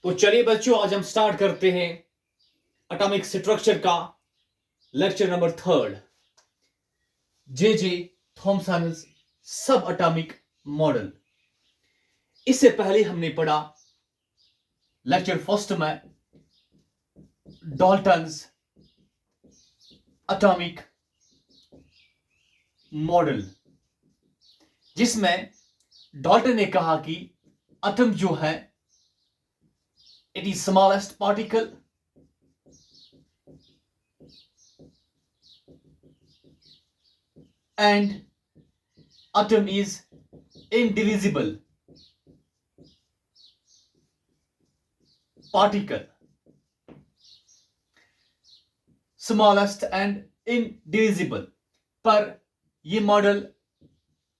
तो चलिए बच्चों, आज हम स्टार्ट करते हैं एटॉमिक स्ट्रक्चर का लेक्चर नंबर 3, जे थॉमसन सब एटॉमिक मॉडल। इससे पहले हमने पढ़ा लेक्चर फर्स्ट में डाल्टन्स एटॉमिक मॉडल, जिसमें डाल्टन ने कहा कि एटम जो है it is smallest particle and atom is indivisible particle, smallest and indivisible। पर ये मॉडल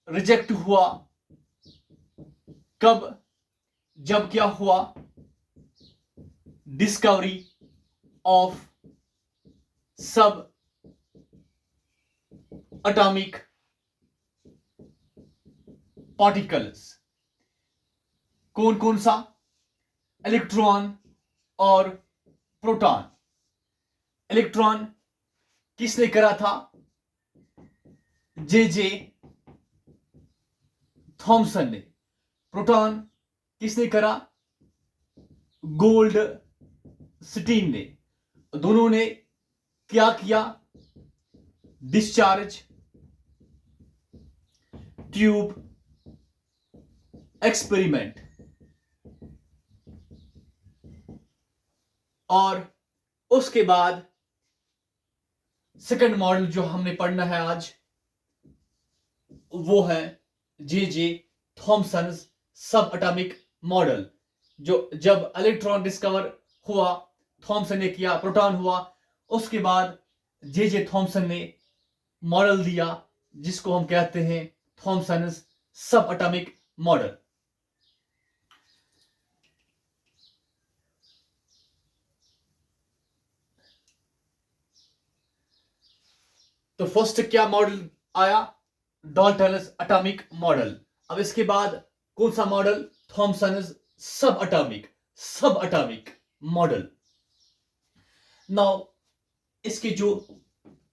रिजेक्ट हुआ कब? जब क्या हुआ? डिस्कवरी ऑफ सब एटॉमिक पार्टिकल्स। कौन कौन सा? इलेक्ट्रॉन और प्रोटॉन। इलेक्ट्रॉन किसने करा था? जे थॉमसन ने। प्रोटॉन किसने करा? गोल्ड स्टीन ने। दोनों ने क्या किया? Discharge tube experiment. और उसके बाद सेकंड मॉडल जो हमने पढ़ना है आज, वो है जे थॉमसन सब एटॉमिक मॉडल। जो जब इलेक्ट्रॉन डिस्कवर हुआ, थॉमसन ने किया, प्रोटॉन हुआ, उसके बाद जे थॉमसन ने मॉडल दिया जिसको हम कहते हैं थॉमसन सब एटॉमिक मॉडल। तो फर्स्ट क्या मॉडल आया? Dalton atomic model. अब इसके बाद कौन सा मॉडल? थॉमसन सब एटॉमिक मॉडल। नाउ इसके जो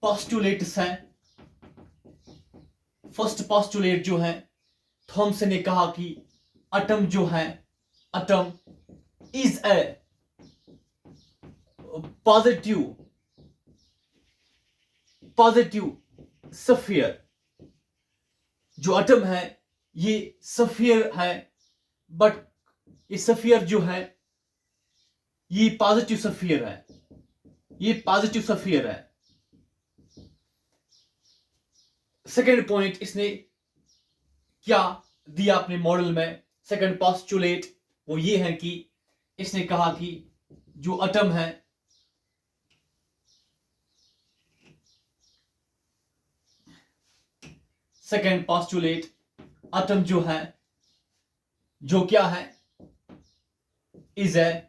पोस्टुलेट्स हैं, फर्स्ट पोस्टुलेट जो है, थॉमसन ने कहा कि एटम जो है, atom is a positive sphere. जो एटम है ये स्फीयर है, बट ये स्फीयर जो है ये पॉजिटिव स्फीयर है, ये पॉजिटिव स्फीयर है। सेकेंड पॉइंट इसने क्या दिया अपने मॉडल में? सेकेंड पोस्टुलेट वो ये है कि इसने कहा कि जो एटम है सेकेंड पोस्टुलेट, एटम जो है, जो क्या है? Is a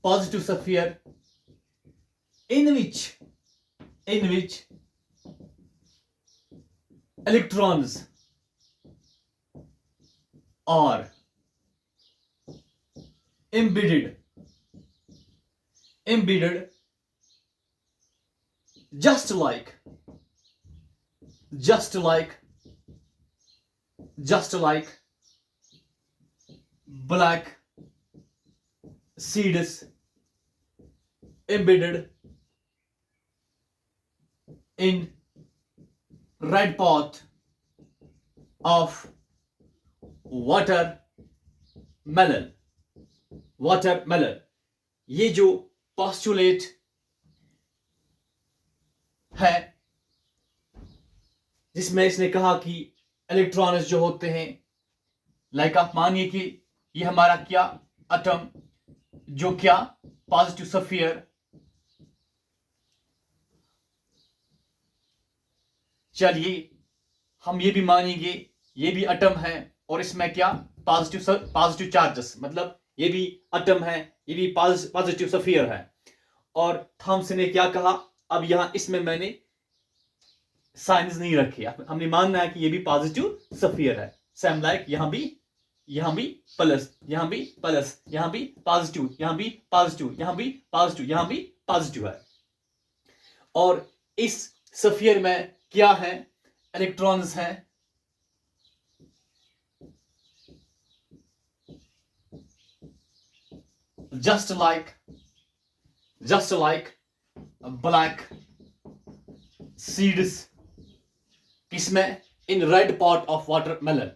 positive sphere in which electrons are embedded just like black seeds embedded in red pot of watermelon। ये जो पोस्टुलेट है जिसमें इसने कहा कि इलेक्ट्रॉन्स जो होते हैं, लाइक आप मानिए कि ये हमारा क्या एटम, जो क्या पॉजिटिव स्फीयर, चलिए हम ये भी मानेंगे ये भी एटम है और इसमें क्या पॉजिटिव चार्जेस, मतलब ये भी एटम है, ये भी पॉजिटिव स्फीयर है। और थॉमसन ने क्या कहा? अब यहां इसमें मैंने साइंस नहीं रखी, हमने मानना है कि ये भी पॉजिटिव स्फीयर है, सेम लाइक यहां भी यहां भी प्लस, यहां भी प्लस, यहां भी पॉजिटिव, यहां भी पॉजिटिव, यहां भी पॉजिटिव, यहां भी पॉजिटिव है। और इस स्फीयर में क्या है? इलेक्ट्रॉन्स हैं। just like black seeds, किसमें? in red part of watermelon.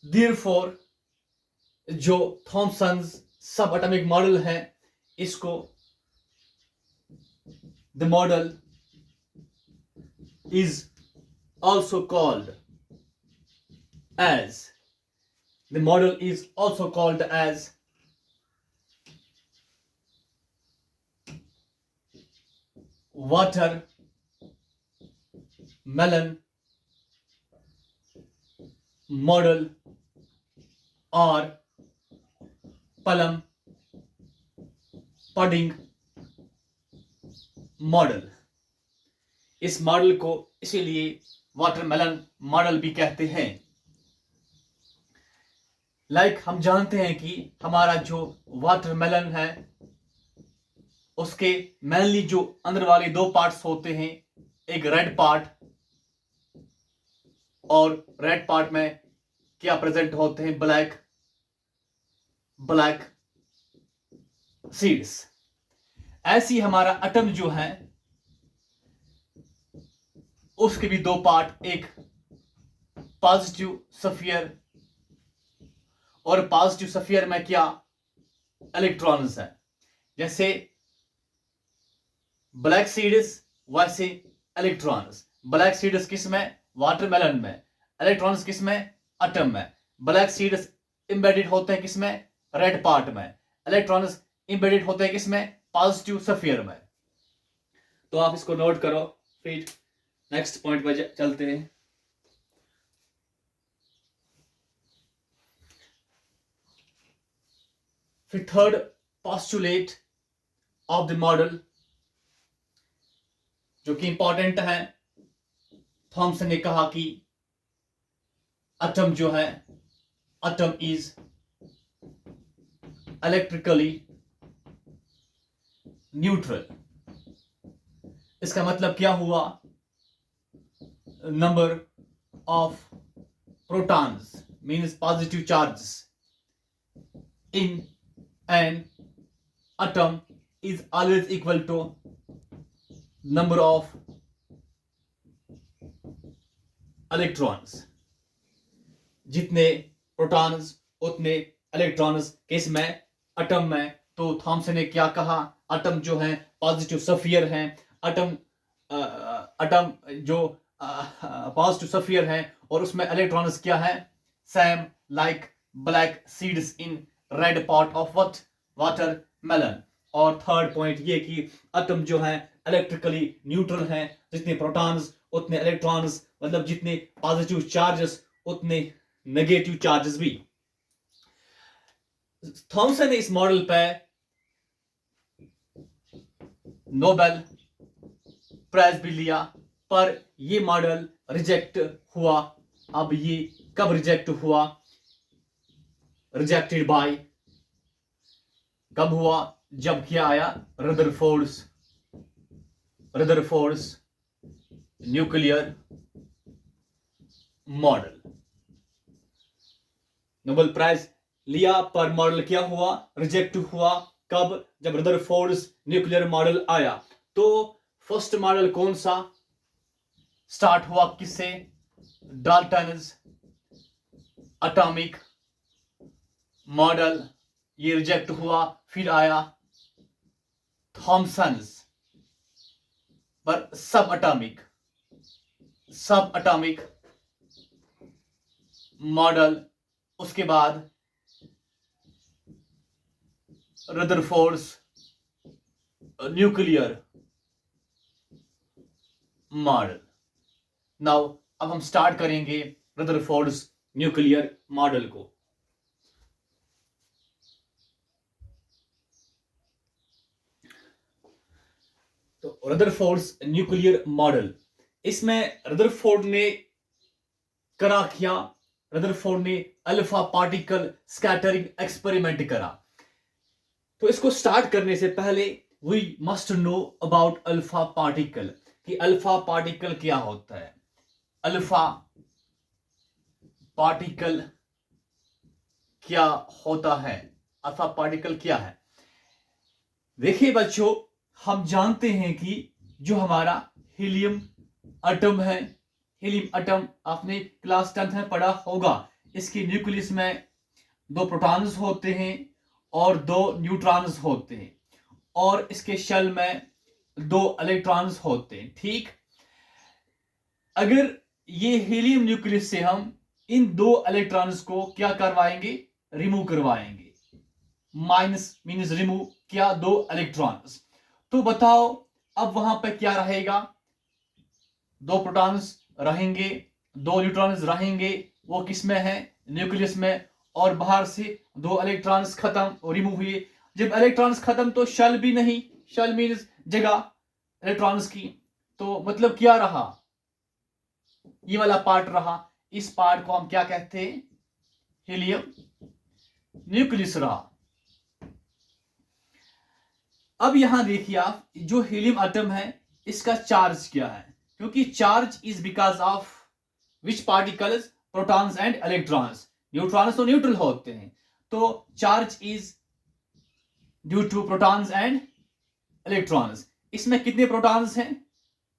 therefore जो थॉमसन्स सब एटॉमिक मॉडल है, इसको the model is also called as watermelon model और plum pudding मॉडल। इस मॉडल को इसीलिए वाटरमेलन मॉडल भी कहते हैं। हम जानते हैं कि हमारा जो वाटरमेलन है उसके मेनली जो अंदर वाले दो पार्ट्स होते हैं, एक रेड पार्ट, और रेड पार्ट में क्या प्रेजेंट होते हैं? Black seeds. ऐसी हमारा एटम जो है उसके भी दो पार्ट, एक पॉजिटिव स्फीयर, और पॉजिटिव स्फीयर में क्या? इलेक्ट्रॉन्स है। जैसे ब्लैक सीड्स वैसे इलेक्ट्रॉन्स। ब्लैक सीड्स किस में? वाटरमेलन में। इलेक्ट्रॉन्स किस में? एटम में। ब्लैक सीड्स एम्बेडेड होते हैं किस में? रेड पार्ट में। इलेक्ट्रॉन्स एम्बेडेड होते हैं किस में? पॉजिटिव स्फीयर में। तो आप इसको नोट करो, फिर नेक्स्ट पॉइंट पर चलते हैं। फिर third postulate of the model जो कि इंपॉर्टेंट है, थॉमसन ने कहा कि एटम जो है, एटम इज इलेक्ट्रिकली न्यूट्रल। इसका मतलब क्या हुआ? Number of protons means positive charges in an atom is always equal to number of electrons. जितने प्रोटॉन्स उतने इलेक्ट्रॉन्स किस में? एटम में। तो थॉमसन ने क्या कहा? एटम जो है पॉजिटिव स्फीयर है। एटम जो पॉजिटिव स्फीयर है और उसमें इलेक्ट्रॉन्स क्या है? Same like black seeds in red part of watermelon. और थर्ड पॉइंट ये कि एटम जो है इलेक्ट्रिकली न्यूट्रल है। जितने प्रोटॉन्स उतने इलेक्ट्रॉन्स, मतलब जितने पॉजिटिव चार्जेस उतने नेगेटिव चार्जेस भी। थॉमसन ने इस मॉडल पे नोबेल प्राइज भी लिया, पर ये मॉडल रिजेक्ट हुआ। अब ये कब रिजेक्ट हुआ? रिजेक्टेड बाय, कब हुआ? जब क्या आया? Rutherford's nuclear model. Nobel prize लिया पर मॉडल क्या हुआ? रिजेक्ट हुआ। कब? जब रदरफोर्ड्स न्यूक्लियर मॉडल आया। तो फर्स्ट मॉडल कौन सा स्टार्ट हुआ? किससे? डाल्टन्स एटॉमिक मॉडल, ये रिजेक्ट हुआ। फिर आया थॉमसन्स पर सब एटॉमिक मॉडल। उसके बाद रदरफोर्ड्स न्यूक्लियर मॉडल। नाउ अब हम स्टार्ट करेंगे रदरफोर्ड्स न्यूक्लियर मॉडल को। तो रदरफोर्ड्स न्यूक्लियर मॉडल इसमें रदरफोर्ड ने करा किया, रदरफोर्ड ने अल्फा पार्टिकल स्कैटरिंग एक्सपेरिमेंट करा। तो इसको स्टार्ट करने से पहले we must know about alpha particle, कि अल्फा पार्टिकल क्या होता है। अल्फा पार्टिकल क्या होता है, अल्फा पार्टिकल क्या है। देखिए बच्चों, हम जानते हैं कि जो हमारा हीलियम एटम है, हीलियम एटम आपने क्लास 10th में पढ़ा होगा। इसके न्यूक्लियस में 2 प्रोटॉन्स होते हैं और 2 न्यूट्रॉन्स होते हैं, और इसके शेल में 2 इलेक्ट्रॉन्स होते हैं। ठीक, अगर ये हीलियम न्यूक्लियस से हम इन 2 इलेक्ट्रॉन्स को क्या करवाएंगे, रिमूव करवाएंगे। माइनस मीन्स रिमूव किया 2 इलेक्ट्रॉन्स। तो बताओ अब वहां पे क्या रहेगा, 2 प्रोटॉन्स रहेंगे, 2 न्यूट्रॉन्स रहेंगे। वो किस में है, न्यूक्लियस में, और बाहर से 2 इलेक्ट्रॉन्स खत्म, रिमूव हुए। जब इलेक्ट्रॉन्स खत्म तो शेल भी नहीं, शेल मीन्स जगह इलेक्ट्रॉन्स की। तो मतलब क्या रहा, ये वाला पार्ट रहा। इस पार्ट को हम क्या कहते हैं, हीलियम न्यूक्लियस रहा। अब यहां देखिए आप, जो हीलियम एटम है इसका चार्ज क्या है, क्योंकि charge is because of which particles, protons and electrons. Neutrons तो न्यूट्रल होते हैं, तो charge is due to protons and electrons. इसमें कितने प्रोटॉन्स हैं,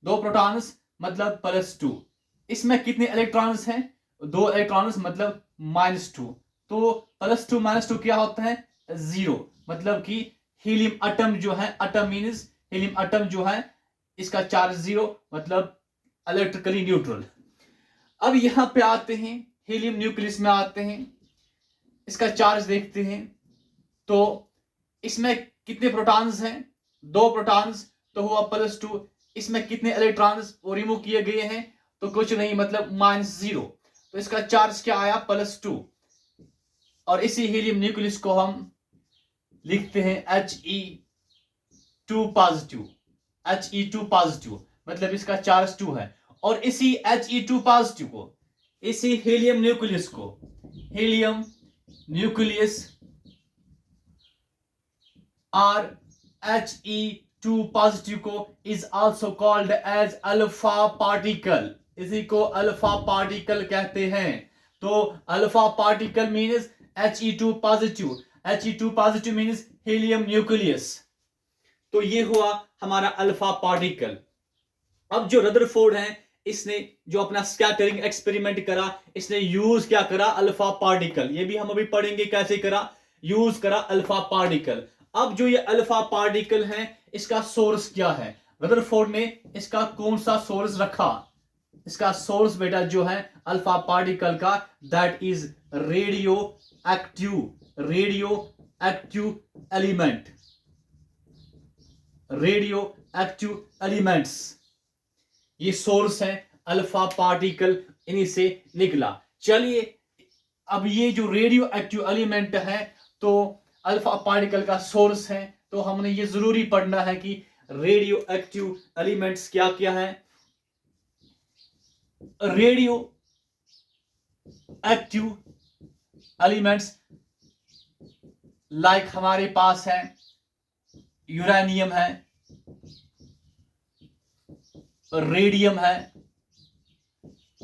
2 प्रोटॉन्स मतलब +2। इसमें कितने इलेक्ट्रॉन्स हैं, 2 इलेक्ट्रॉन्स मतलब -2। तो +2 -2 क्या होता है, 0। मतलब कि हीलियम एटम जो है, एटम मीन्स हीलियम एटम जो है, इसका चार्ज 0, मतलब इलेक्ट्रिकली न्यूट्रल। अब यहां पे आते हैं, हीलियम न्यूक्लियस में आते हैं, इसका चार्ज देखते हैं। तो इसमें कितने प्रोटॉन्स हैं, 2 प्रोटॉन्स, तो हुआ +2। इसमें कितने इलेक्ट्रॉन्स वो रिमूव किए गए हैं, तो कुछ नहीं, मतलब -0। तो इसका चार्ज क्या आया, +2। और इसी हीलियम न्यूक्लियस को हम लिखते हैं He2 पॉजिटिव, He2 पॉजिटिव, मतलब इसका चार्ज 2 है। और इसी He2 पॉजिटिव को, इसी हीलियम न्यूक्लियस को, हीलियम न्यूक्लियस और He2 पॉजिटिव को is also called as alpha particle. इसी को अल्फा पार्टिकल कहते हैं। तो alpha particle means He2 positive, He2 positive means helium nucleus. तो ये हुआ हमारा अल्फा पार्टिकल। अब जो रदरफोर्ड है, इसने जो अपना स्कैटरिंग एक्सपेरिमेंट करा, इसने यूज क्या करा, अल्फा पार्टिकल। ये भी हम अभी पढ़ेंगे कैसे करा, यूज करा अल्फा पार्टिकल। अब जो ये अल्फा पार्टिकल है, इसका सोर्स क्या है, रदरफोर्ड ने इसका कौन सा सोर्स रखा। इसका सोर्स बेटा जो है अल्फा पार्टिकल का, that is radio active element, radio active elements, ये सोर्स है अल्फा पार्टिकल, इन्हीं से निकला। चलिए, अब ये जो रेडियो एक्टिव एलिमेंट है, तो अल्फा पार्टिकल का सोर्स है, तो हमने ये जरूरी पढ़ना है कि रेडियो एक्टिव एलिमेंट्स क्या क्या है। रेडियो एक्टिव एलिमेंट्स लाइक हमारे पास है यूरेनियम है, रेडियम है,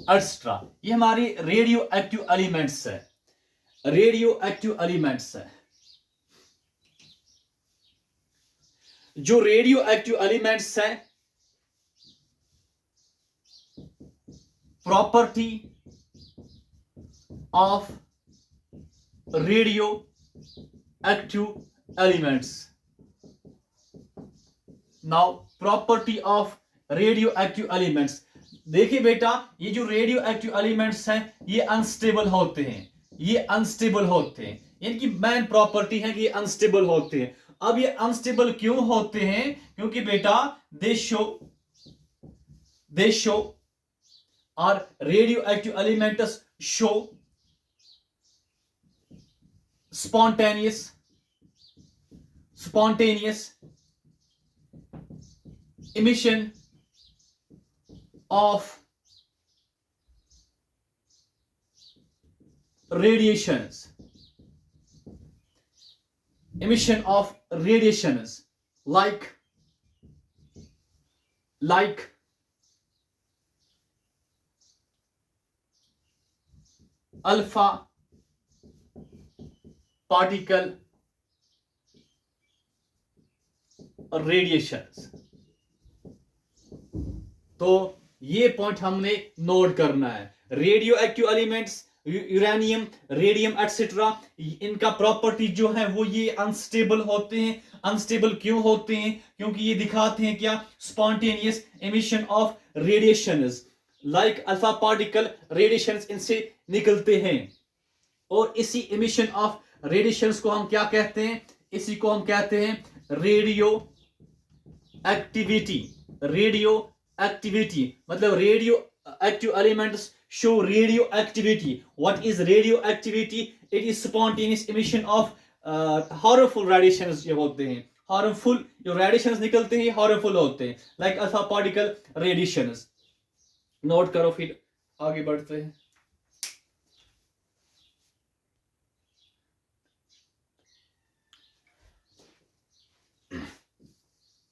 एक्स्ट्रा। ये हमारी रेडियो एक्टिव एलिमेंट्स है, रेडियो एक्टिव एलिमेंट्स है। जो रेडियो एक्टिव एलिमेंट्स है, property of radio active elements. Now property of radio active elements. देखिए बेटा, ये जो रेडियो एक्टिव एलिमेंट्स हैं, ये अनस्टेबल होते हैं, ये अनस्टेबल होते हैं। इनकी मेन प्रॉपर्टी है कि ये अनस्टेबल होते हैं। अब ये अनस्टेबल क्यों होते हैं, क्योंकि बेटा दे शो और radio active elements show spontaneous emission of radiations, emission of radiations like alpha particle radiations. तो ये पॉइंट हमने नोट करना है. Radio active elements, uranium, radium etcetera, इनका प्रॉपर्टी जो है वो ये अनस्टेबल होते हैं. अनस्टेबल क्यों होते हैं? क्योंकि ये दिखाते हैं क्या? Spontaneous emission of radiations like alpha particle radiations इनसे निकलते हैं. और इसी एमिशन ऑफ रेडिएशंस को हम क्या कहते हैं? इसी को हम कहते हैं रेडियो एक्टिविटी. रेडियो एक्टिविटी मतलब radio active elements show radioactivity. What is radioactivity? It is spontaneous emission of harmful radiations. ये होते हैं harmful, जो radiations निकलते हैं harmful होते हैं, like alpha particle radiations. Note करो, फिर आगे बढ़ते हैं.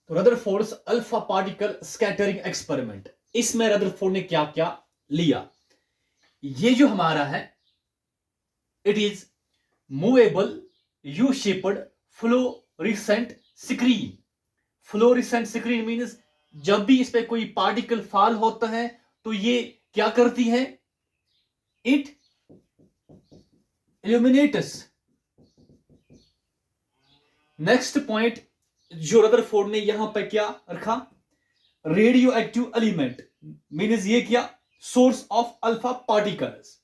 तो Rutherford's alpha particle scattering experiment, इसमें रदरफोर्ड ने क्या क्या लिया? ये जो हमारा है, it is movable U shaped fluorescent screen. Fluorescent screen means जब भी इस पे कोई पार्टिकल फॉल होता है तो ये क्या करती है? It illuminates. नेक्स्ट पॉइंट जो रदरफोर्ड ने यहां पर क्या रखा? रेडियो एक्टिव एलिमेंट मीन्स ये क्या? Source of alpha particles.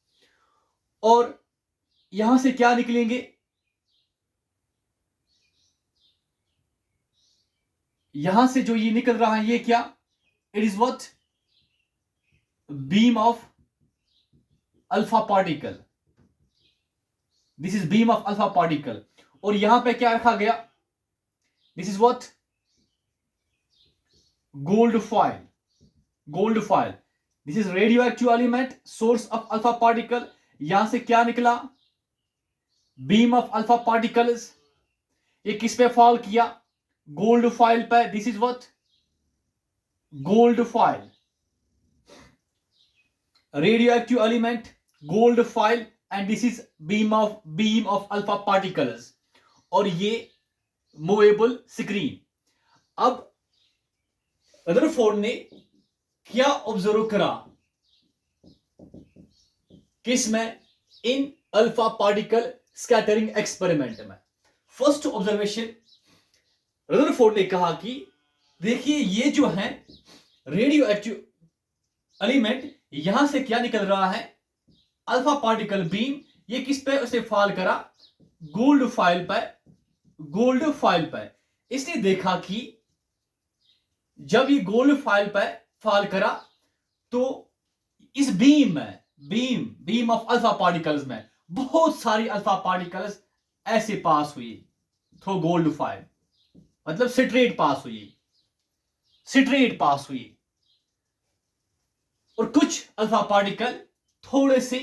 और यहां से क्या निकलेंगे? यहां से जो ये निकल रहा है ये क्या? It is what? Beam of alpha particle. This is beam of alpha particle. और यहां पे क्या रखा गया? This is what? Gold foil. Gold foil. This is radio active element, source of alpha particle. यहां से क्या निकला? Beam of alpha particles. ये किस पे फॉल किया? गोल्ड फॉइल पे. This is what? Gold foil. Radio active element, gold foil, and this is beam of alpha particles. और ये मूवेबल स्क्रीन. अब रदरफोर्ड ने क्या ऑब्जर्व करा? किस में? इन अल्फा पार्टिकल स्कैटरिंग एक्सपेरिमेंट में. फर्स्ट ऑब्जर्वेशन, रदरफोर्ड ने कहा कि देखिए ये जो है रेडियो एक्टिव एलिमेंट, यहां से क्या निकल रहा है? Alpha particle beam. ये किस पे उसे फॉल करा? गोल्ड फॉइल पर. गोल्ड फॉइल पर इसने देखा कि जब ये गोल्ड फॉइल पर फॉल करा तो इस बीम में, बीम ऑफ अल्फा पार्टिकल्स में बहुत सारी अल्फा पार्टिकल्स ऐसे पास हुई थ्रू गोल्ड फॉइल. मतलब स्ट्रेट पास हुई, स्ट्रेट पास हुई. और कुछ अल्फा पार्टिकल थोड़े से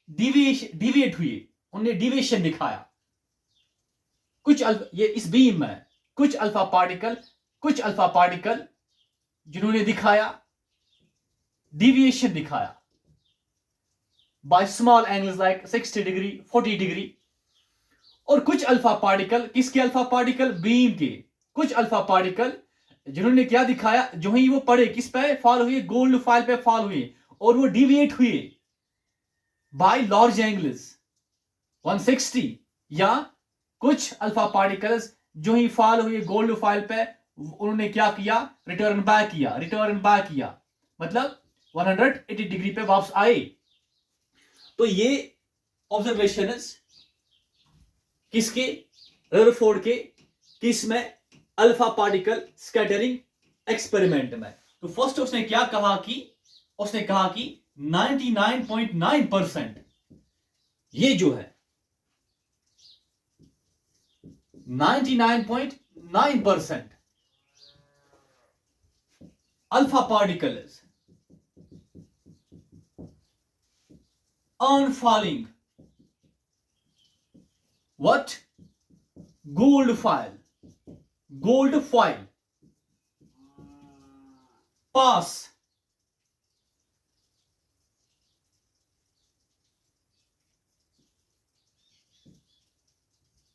डिविएट हुए, उन्हें डिविएशन दिखाया. कुछ ये इस बीम में कुछ अल्फा पार्टिकल जिन्होंने दिखाया डिविएशन दिखाया by small angles like 60 degree 40 degree. और कुछ अल्फा पार्टिकल, किसके अल्फा पार्टिकल? बीम के. कुछ अल्फा पार्टिकल जिन्होंने क्या दिखाया? जो ही वो पड़े किस पे फॉल हुए? गोल्ड फॉइल पे फॉल हुए. और वो डिविएट हुए बाय लार्ज एंगल्स 160. या कुछ अल्फा पार्टिकल्स जो ही फॉल हुए गोल्ड फॉइल पे, उन्होंने क्या किया? रिटर्न बैक किया. मतलब 180 डिग्री पे वापस आए. तो ये ऑब्जर्वेशंस किसके? रदरफोर्ड के. किस में? अल्फा पार्टिकल स्कैटरिंग एक्सपेरिमेंट में. तो फर्स्ट उसने क्या कहा कि 99.9% ये जो है 99.9% alpha particles on falling what gold foil pass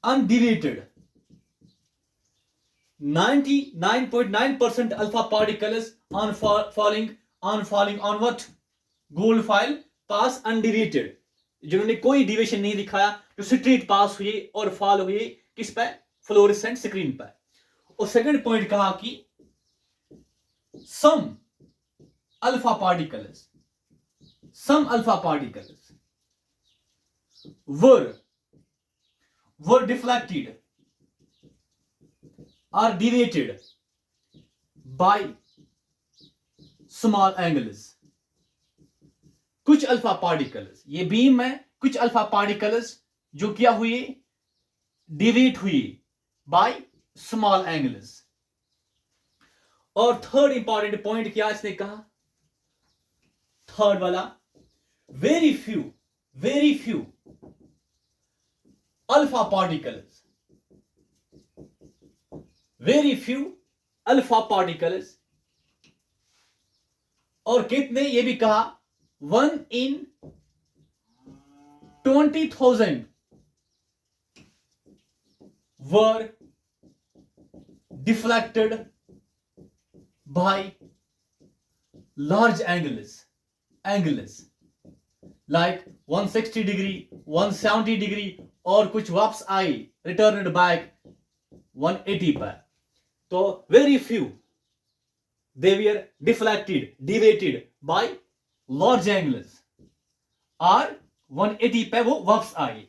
undeleted 99.9% alpha particles on falling on what gold foil pass undeleted, जिन्होंने कोई डिविएशन नहीं दिखाया, जो स्ट्रेट पास हुए और फॉल हुए किस पे, फ्लोरेसेंट स्क्रीन पे। और सेकंड पॉइंट कहा कि some alpha particles were deflected or deviated by small angles। कुछ अल्फा पार्टिकल्स, ये बीम है, कुछ अल्फा पार्टिकल्स जो क्या हुए, डिविएट हुए बाय स्मॉल एंगल्स। और थर्ड इंपॉर्टेंट पॉइंट क्या इसने कहा, थर्ड वाला, very few alpha particles, very few alpha particles. और कितने, ये भी कहा 1 in 20,000 were deflected by large angles like 160 degree 170 degree, और कुछ वापस आई रिटर्न बैक 180 पर। तो very few they were deflected, deviated by large angles, और 180 पे वो वापस आए।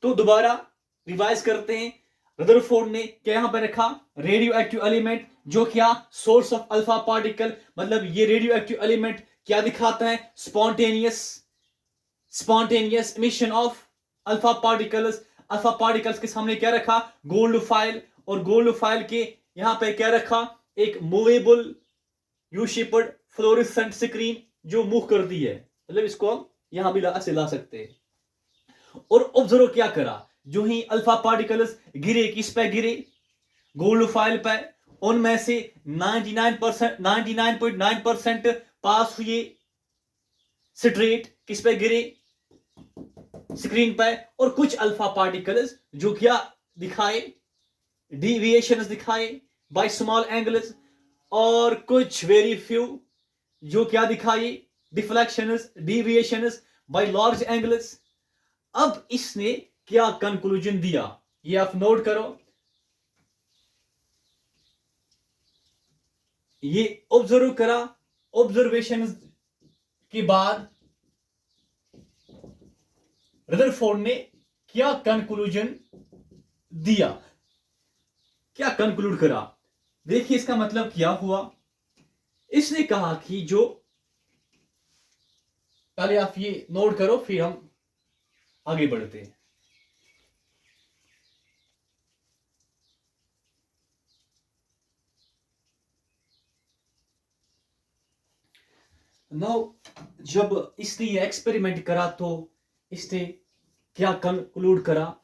तो दोबारा रिवाइज करते हैं, रदरफोर्ड ने क्या यहां पर रखा, रेडियो एक्टिव एलिमेंट, जो क्या सोर्स ऑफ अल्फा पार्टिकल, मतलब ये रेडियो एक्टिव एलिमेंट क्या दिखाता है, spontaneous emission of alpha particles के सामने क्या रखा, गोल्ड फाइल, और गोल्ड फाइल के यहां पे क्या रखा, एक movable U shaped fluorescent screen जो मूव करती है, मतलब इसको हम यहां भी ऐसे ला सकते हैं। और ऑब्जर्व क्या करा, जो ही अल्फा पार्टिकल्स गिरे, किस पे गिरे, गोल्ड फाइल पे, उनमें से 99.9% पास हुए स्ट्रेट, किस पे गिरे, स्क्रीन पे, और कुछ अल्फा पार्टिकल्स जो क्या दिखाए, डिविएशंस दिखाए बाय स्मॉल एंगल्स, और कुछ वेरी फ्यू जो क्या दिखाई, deflections, deviations by large angles. अब इसने क्या कंक्लूजन दिया, ये आप नोट करो, ये ऑब्जर्व करा, ऑब्जर्वेशन के बाद रदरफोर्ड ने क्या कंक्लूजन दिया, क्या कंक्लूड करा। देखिए इसका मतलब क्या हुआ, इसने कहा कि जो, पहले आप ये नोट करो फिर हम आगे बढ़ते हैं। नाउ जब इसने ये एक्सपेरिमेंट करा तो इसने क्या कंक्लूड करा,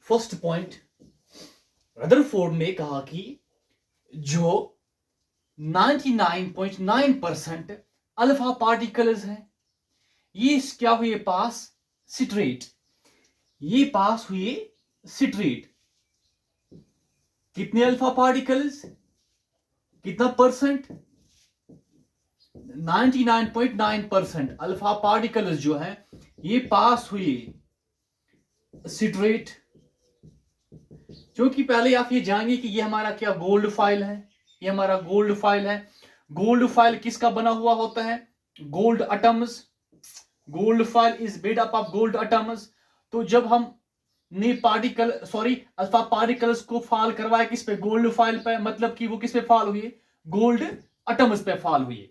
फर्स्ट पॉइंट, रदरफोर्ड ने कहा कि जो 99.9% अल्फा पार्टिकल्स हैं, ये क्या हुए पास, स्ट्रेट, ये पास हुए स्ट्रेट। कितने अल्फा पार्टिकल्स, कितना परसेंट, 99.9% अल्फा पार्टिकल्स जो है ये पास हुए स्ट्रेट। क्योंकि पहले आप ये जानेंगे कि ये हमारा क्या गोल्ड फाइल है, ये हमारा गोल्ड फाइल है। गोल्ड फाइल किसका बना हुआ होता है, gold atoms, gold file is made up of gold atoms. तो जब हम ने अल्फा पार्टिकल्स को फॉल करवाया किस पे, गोल्ड फाइल पे, मतलब कि वो किस पे फॉल हुए, गोल्ड एटम्स पे फॉल हुए।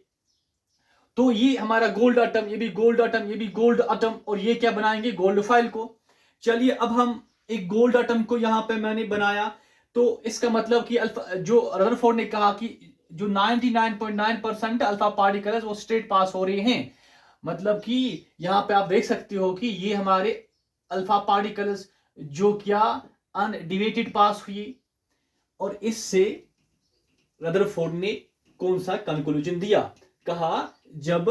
तो ये हमारा गोल्ड एटम, ये भी गोल्ड एटम, ये भी गोल्ड एटम, और ये क्या बनाएंगे, गोल्ड फाइल को। चलिए अब हम एक गोल्ड एटम को यहां पे मैंने बनाया, तो इसका मतलब कि अल्फा, जो रदरफोर्ड ने कहा कि जो 99.9% अल्फा पार्टिकल्स वो स्ट्रेट पास हो रहे हैं, मतलब कि यहां पे आप देख सकते हो कि ये हमारे अल्फा पार्टिकल्स जो क्या अनडिवेटेड पास हुई, और इससे रदरफोर्ड ने कौन सा कंक्लूजन दिया, कहा जब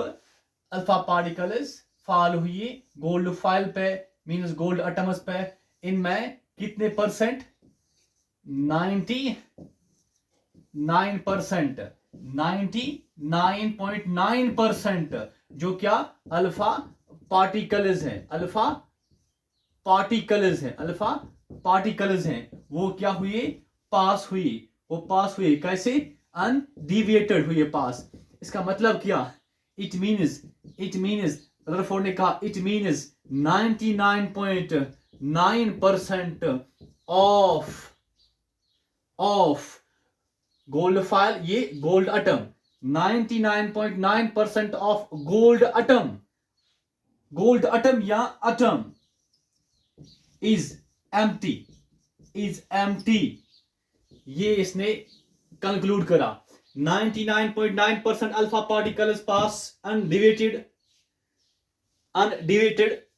अल्फा पार्टिकल्स फॉल हुई गोल्ड फाइल पे मींस गोल्ड एटम्स पे, इनमें कितने परसेंट, 99%, 99.9% जो क्या अल्फा पार्टिकल्स हैं, अल्फा पार्टिकल्स हैं, अल्फा पार्टिकल्स हैं, वो क्या हुए, पास हुई। वो पास हुए कैसे, अनडिविएटेड हुए पास। इसका मतलब क्या, इट मीन्स रदरफोर्ड ने कहा it means 99.9% of gold foil, ये gold atom, 99.9% of gold atom या एटम इज एम्प्टी, ये इसने कंक्लूड करा। 99.9% अल्फा पार्टिकल्स पास अनडिवेटेड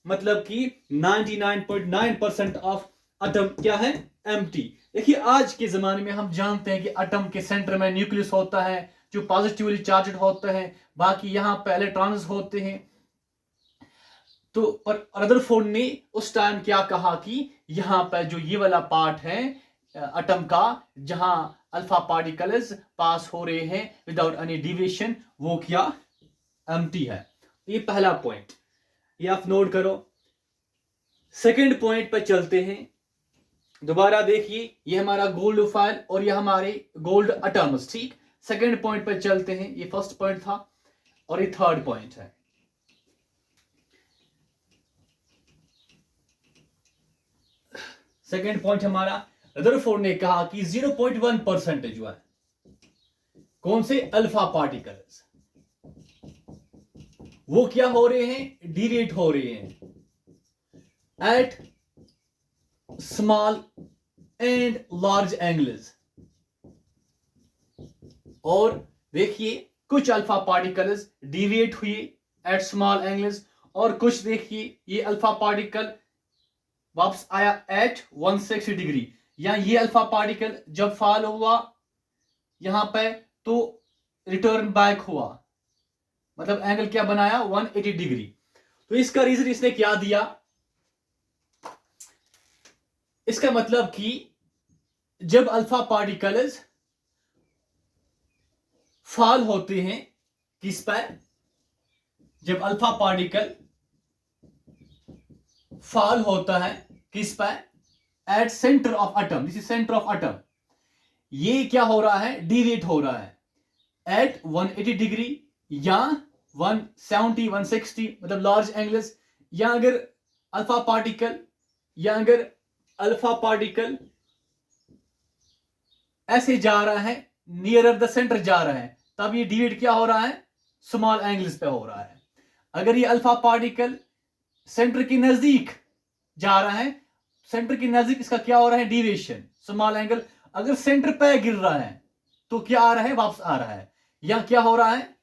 मतलब कि 99.9% ऑफ एटम क्या है, एम्प्टी। देखिए आज के जमाने में हम जानते हैं कि एटम के सेंटर में न्यूक्लियस होता है जो पॉजिटिवली चार्ज होता है, बाकी यहां पे इलेक्ट्रॉन्स होते हैं। तो पर रदरफोर्ड ने उस टाइम क्या कहा कि यहां पर जो ये वाला पार्ट है एटम का, जहां अल्फा पार्टिकल्स पास हो रहे हैं विदाउट एनी डिविएशन, वो क्या, एम्प्टी है। ये पहला पॉइंट, ये आप नोट करो। सेकंड पॉइंट पर चलते हैं। दोबारा देखिए, ये हमारा गोल्ड फाइल और ये हमारे गोल्ड एटम्स, ठीक। सेकंड पॉइंट पर चलते हैं, ये फर्स्ट पॉइंट था और ये थर्ड पॉइंट है। सेकंड पॉइंट हमारा, रदरफोर्ड ने कहा कि 0.1% जो है, कौन से, अल्फा पार्टिकल्स, वो क्या हो रहे हैं, डिविएट हो रहे हैं at small and large angles. और देखिए कुछ अल्फा पार्टिकल्स डिविएट हुए एट स्मॉल एंगल्स, और कुछ देखिए ये अल्फा पार्टिकल वापस आया एट 160 डिग्री, या ये अल्फा पार्टिकल जब फॉल हुआ यहां पे तो रिटर्न बैक हुआ, मतलब एंगल क्या बनाया, 180 डिग्री। तो इसका रीजन इसने क्या दिया, इसका मतलब कि जब अल्फा पार्टिकल्स फॉल होते हैं किस पर, जब अल्फा पार्टिकल फॉल होता है किस पर, at centre of atom, this is centre of atom, ये क्या हो रहा है, डिविएट हो रहा है एट 180 डिग्री या 170 160, मतलब लार्ज एंगल्स। या अगर अल्फा पार्टिकल ऐसे जा रहा है, नियरर द सेंटर जा रहा है, तब ये डिविएट क्या हो रहा है, स्मॉल एंगल्स पे हो रहा है। अगर ये अल्फा पार्टिकल सेंटर के नजदीक जा रहा है, सेंटर के नजदीक इसका क्या हो रहा है, डिविएशन, स्मॉल एंगल। अगर सेंटर पे गिर रहा है तो क्या आ रहा है, वापस आ रहा है। या क्या हो रहा है,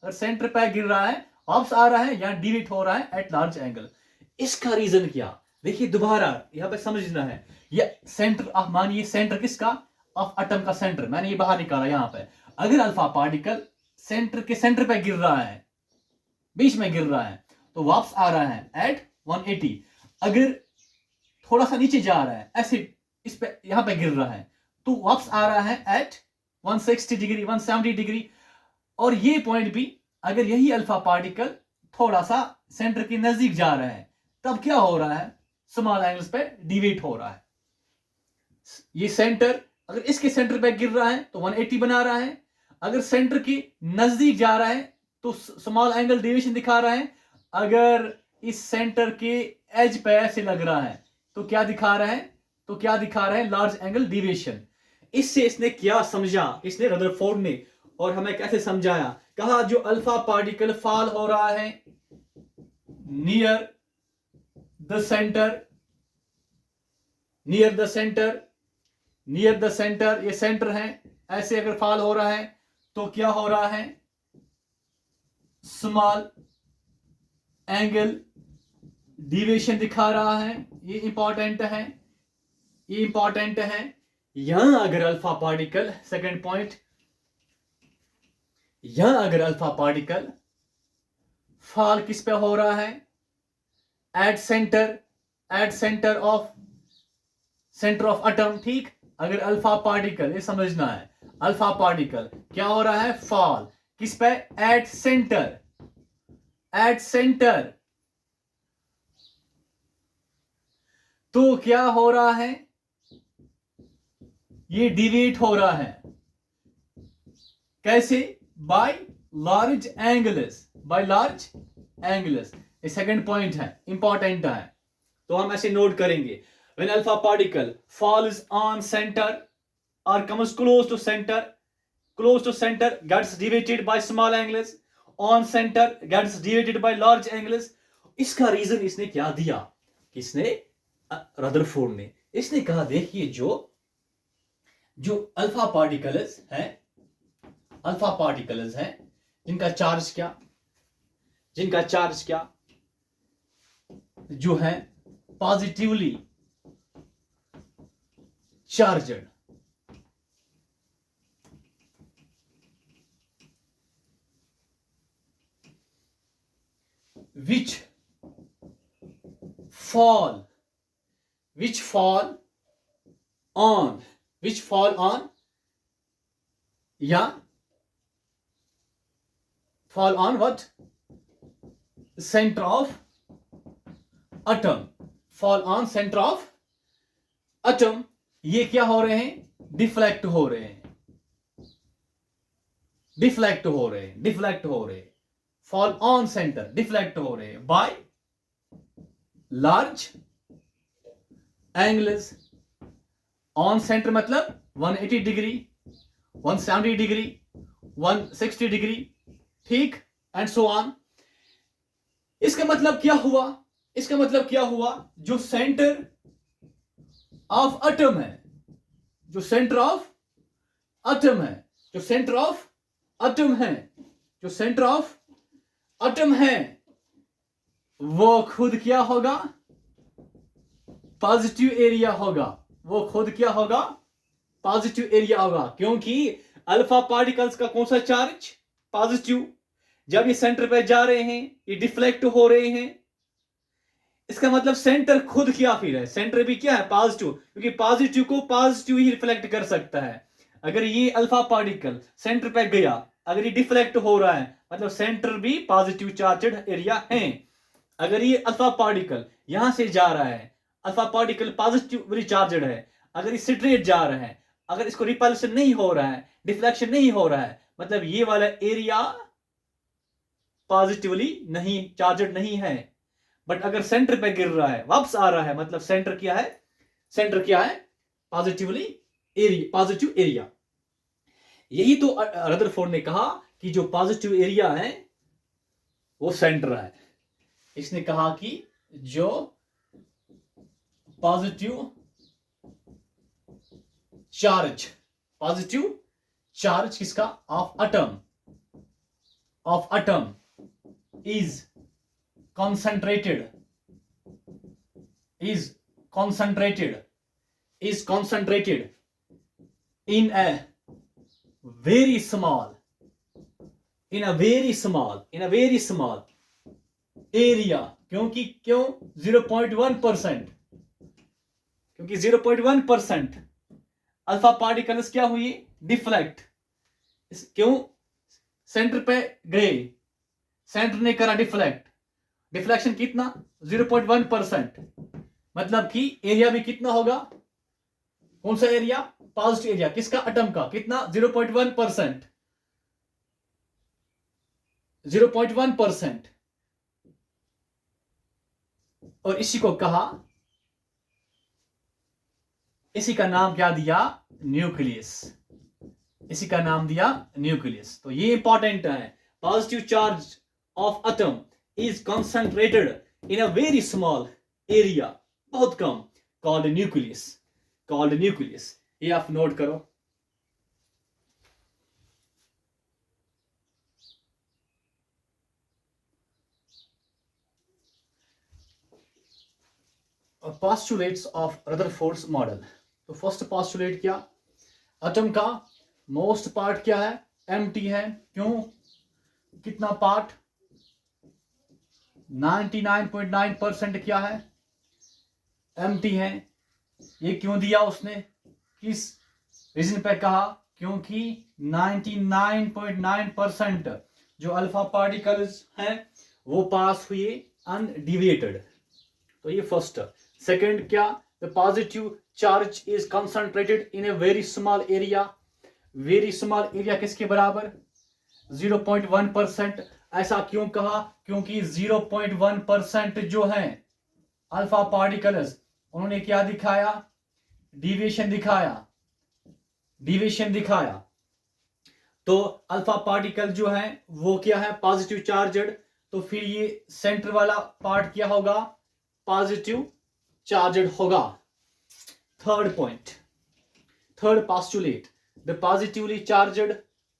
अगर सेंटर पे गिर रहा है वापस आ रहा है, या डिविएट हो रहा है एट लार्ज एंगल। इसका रीजन क्या, देखिए दोबारा यहां पे समझना है। ये सेंटर ऑफ, मानिए सेंटर किसका, ऑफ एटम का सेंटर, मैंने ये बाहर निकाला यहां पे। अगर अल्फा पार्टिकल सेंटर के सेंटर पे गिर रहा है, बीच में गिर रहा है, तो वापस आ रहा है एट 180। अगर थोड़ा सा नीचे जा रहा है, ऐसे इस पे यहां पे गिर रहा है, तो वापस आ रहा है एट 160 डिग्री 170 डिग्री। और ये पॉइंट भी, अगर यही अल्फा पार्टिकल थोड़ा सा सेंटर के नजदीक जा रहा है, तब क्या हो रहा है, स्मॉल एंगल्स पे डिविएट हो रहा है। ये सेंटर, अगर इसके सेंटर पे गिर रहा है तो 180 बना रहा है, अगर सेंटर के नजदीक जा रहा है तो स्मॉल एंगल डिविएशन दिखा रहा है। अगर इस सेंटर के एज पे ऐसे लग रहा है तो क्या दिखा रहा है, लार्ज एंगल डिविएशन। इससे इसने क्या समझा, इसने रदरफोर्ड ने, और हमें कैसे समझाया, कहा जो अल्फा पार्टिकल फॉल हो रहा है नियर द सेंटर, ये सेंटर है, ऐसे अगर फॉल हो रहा है तो क्या हो रहा है, स्मॉल एंगल डिविएशन दिखा रहा है, ये इंपॉर्टेंट है, ये इंपॉर्टेंट है। यहां अगर अल्फा पार्टिकल, सेकंड पॉइंट, यहां अगर अल्फा पार्टिकल फॉल किस पे हो रहा है, एट सेंटर ऑफ एटम, ठीक। अगर अल्फा पार्टिकल, ये समझना है, अल्फा पार्टिकल क्या हो रहा है, फॉल किस पे, एट सेंटर, तो क्या हो रहा है, ये डिविएट हो रहा है, कैसे, बाय लार्ज एंगल्स, ये सेकंड पॉइंट है, इंपॉर्टेंट है, तो हम ऐसे नोट करेंगे। When alpha particle falls on center or comes close to center gets deviated by small angles, on center gets deviated by large angles। इसका रीजन इसने क्या दिया, किसने, रदरफोर्ड ने। इसने कहा देखिए जो अल्फा पार्टिकल्स हैं जिनका चार्ज क्या जो है positively charged, which fall on what, center of atom, fall on center of atom, ये क्या हो रहे हैं, डिफ्लेक्ट हो रहे हैं, फॉल ऑन सेंटर, डिफ्लेक्ट हो रहे हैं by large angles. On centre मतलब 180 डिग्री, 170 डिग्री, 160 डिग्री, ठीक, एंड सो ऑन। इसका मतलब क्या हुआ, जो सेंटर ऑफ एटम है, जो सेंटर ऑफ एटम है, वो खुद क्या होगा, पॉजिटिव एरिया होगा, क्योंकि अल्फा पार्टिकल्स का कौन सा चार्ज, पॉजिटिव। जब ये सेंटर पे जा रहे हैं, ये डिफ्लेक्ट हो रहे हैं, इसका मतलब सेंटर खुद क्या फिर है, सेंटर भी क्या है, पॉजिटिव, क्योंकि पॉजिटिव को पॉजिटिव ही रिफ्लेक्ट कर सकता है। अगर ये अल्फा पार्टिकल सेंटर पे गया, अगर ये डिफ्लेक्ट हो रहा है, मतलब सेंटर भी पॉजिटिव चार्जड एरिया है। अगर ये अल्फा पार्टिकल यहां से जा रहा है, अल्फा पार्टिकल पॉजिटिवली चार्जड है, अगर ये स्ट्रेट जा रहा है, अगर इसको रिपल्शन नहीं हो रहा है, डिफ्लेक्शन नहीं हो रहा है, मतलब ये वाला एरिया पॉजिटिवली नहीं चार्जड नहीं है। बट अगर सेंटर पे गिर रहा है, वापस आ रहा है, मतलब सेंटर क्या है, पॉजिटिव एरिया। यही तो रदरफोर्ड ने कहा कि जो पॉजिटिव एरिया है वो सेंटर है। इसने कहा कि जो पॉजिटिव चार्ज किसका, of atom is concentrated in a very small area। क्यों 0.1%, क्योंकि 0.1% अल्फा पार्टिकल्स क्या हुई, डिफ्लेक्ट। क्यों, सेंटर पे गए, सेंटर ने करा डिफ्लेक्शन कितना, 0.1%, मतलब कि एरिया भी कितना होगा, कौन सा एरिया, पॉजिटिव एरिया, किसका, एटम का, कितना, 0.1%। और इसी को कहा, इसी का नाम क्या दिया, न्यूक्लियस। तो ये इंपॉर्टेंट है, positive charge of atom is concentrated in a very small area, बहुत कम, called nucleus। ये आप नोट करो। postulates of Rutherford's model. तो फर्स्ट postulate क्या, एटम का मोस्ट पार्ट क्या है, एम्प्टी है. क्यों, कितना पार्ट, 99.9% क्या है, एम्प्टी है. ये क्यों दिया उसने, किस रीजन पे कहा, क्योंकि 99.9% जो अल्फा पार्टिकल्स हैं वो पास हुए अनडिविएटेड. तो ये फर्स्ट. सेकंड क्या, the positive charge is concentrated in a very small area. Very small area किसके बराबर, 0.1%. ऐसा क्यों कहा, क्योंकि 0.1% जो है अल्फा पार्टिकल्स, उन्होंने क्या दिखाया, डिविएशन दिखाया. तो अल्फा पार्टिकल जो है वो क्या है, पॉजिटिव चार्जड. तो फिर ये सेंटर वाला पार्ट क्या होगा, पॉजिटिव चार्जड होगा. Third point, third postulate, the positively charged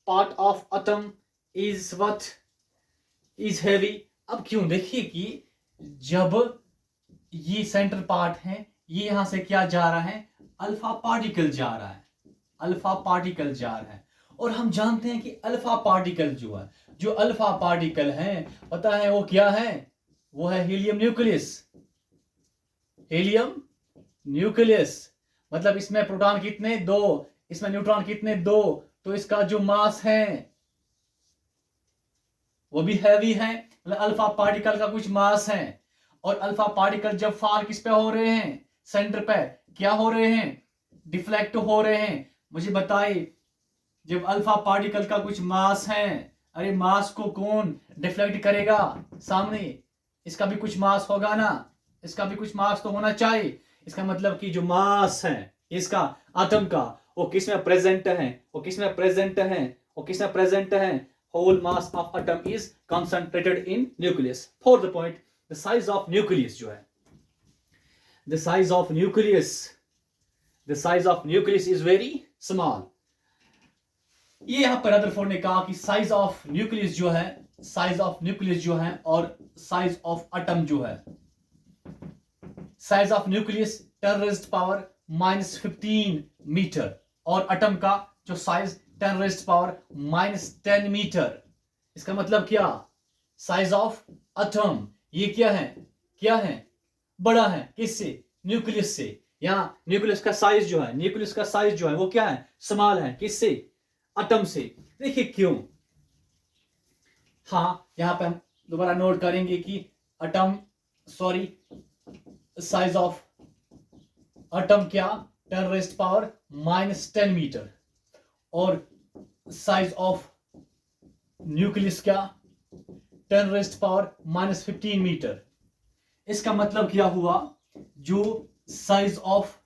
part of atom is what, is heavy. अब क्यों, देखिए कि जब ये सेंटर पार्ट है, ये यहां से क्या जा रहा है, अल्फा पार्टिकल जा रहा है. और हम जानते हैं कि अल्फा पार्टिकल जो है, जो अल्फा पार्टिकल है पता है वो क्या है, वो है हीलियम न्यूक्लियस. मतलब इसमें प्रोटॉन कितने, 2, इसमें न्यूट्रॉन कितने, 2. तो इसका जो मास है वो भी हैवी है, मतलब अल्फा पार्टिकल का कुछ मास है. और अल्फा पार्टिकल जब फार किस पे हो रहे हैं, सेंटर पे, क्या हो रहे हैं, डिफ्लेक्ट हो रहे हैं. मुझे बताइए, जब अल्फा पार्टिकल का कुछ मास है, अरे मास को कौन डिफ्लेक्ट करेगा सामने, इसका भी कुछ मास होगा ना, इसका भी कुछ मास तो होना चाहिए. इसका मतलब कि जो मास है इसका एटम का, वो किस में प्रेजेंट है, whole mass of atom is concentrated in nucleus. Fourth point, the size of nucleus जो है, the size of nucleus is very small. ये यहां पर रदरफोर्ड ने कहा कि साइज ऑफ न्यूक्लियस जो है और साइज ऑफ एटम जो है, साइज ऑफ न्यूक्लियस 10⁻⁻15 मीटर और एटम का जो साइज 10⁻⁻10 मीटर. इसका मतलब क्या, साइज ऑफ एटम ये क्या है, बड़ा है किससे, न्यूक्लियस से. यहां न्यूक्लियस का साइज जो है वो क्या है, स्मॉल है, किससे, एटम से. देखिए क्यों, हाँ यहां पे हम दोबारा नोट करेंगे कि साइज ऑफ एटम क्या, 10⁻⁻10 मीटर और साइज ऑफ न्यूक्लियस क्या, 10⁻⁻15 मीटर. इसका मतलब क्या हुआ, जो साइज ऑफ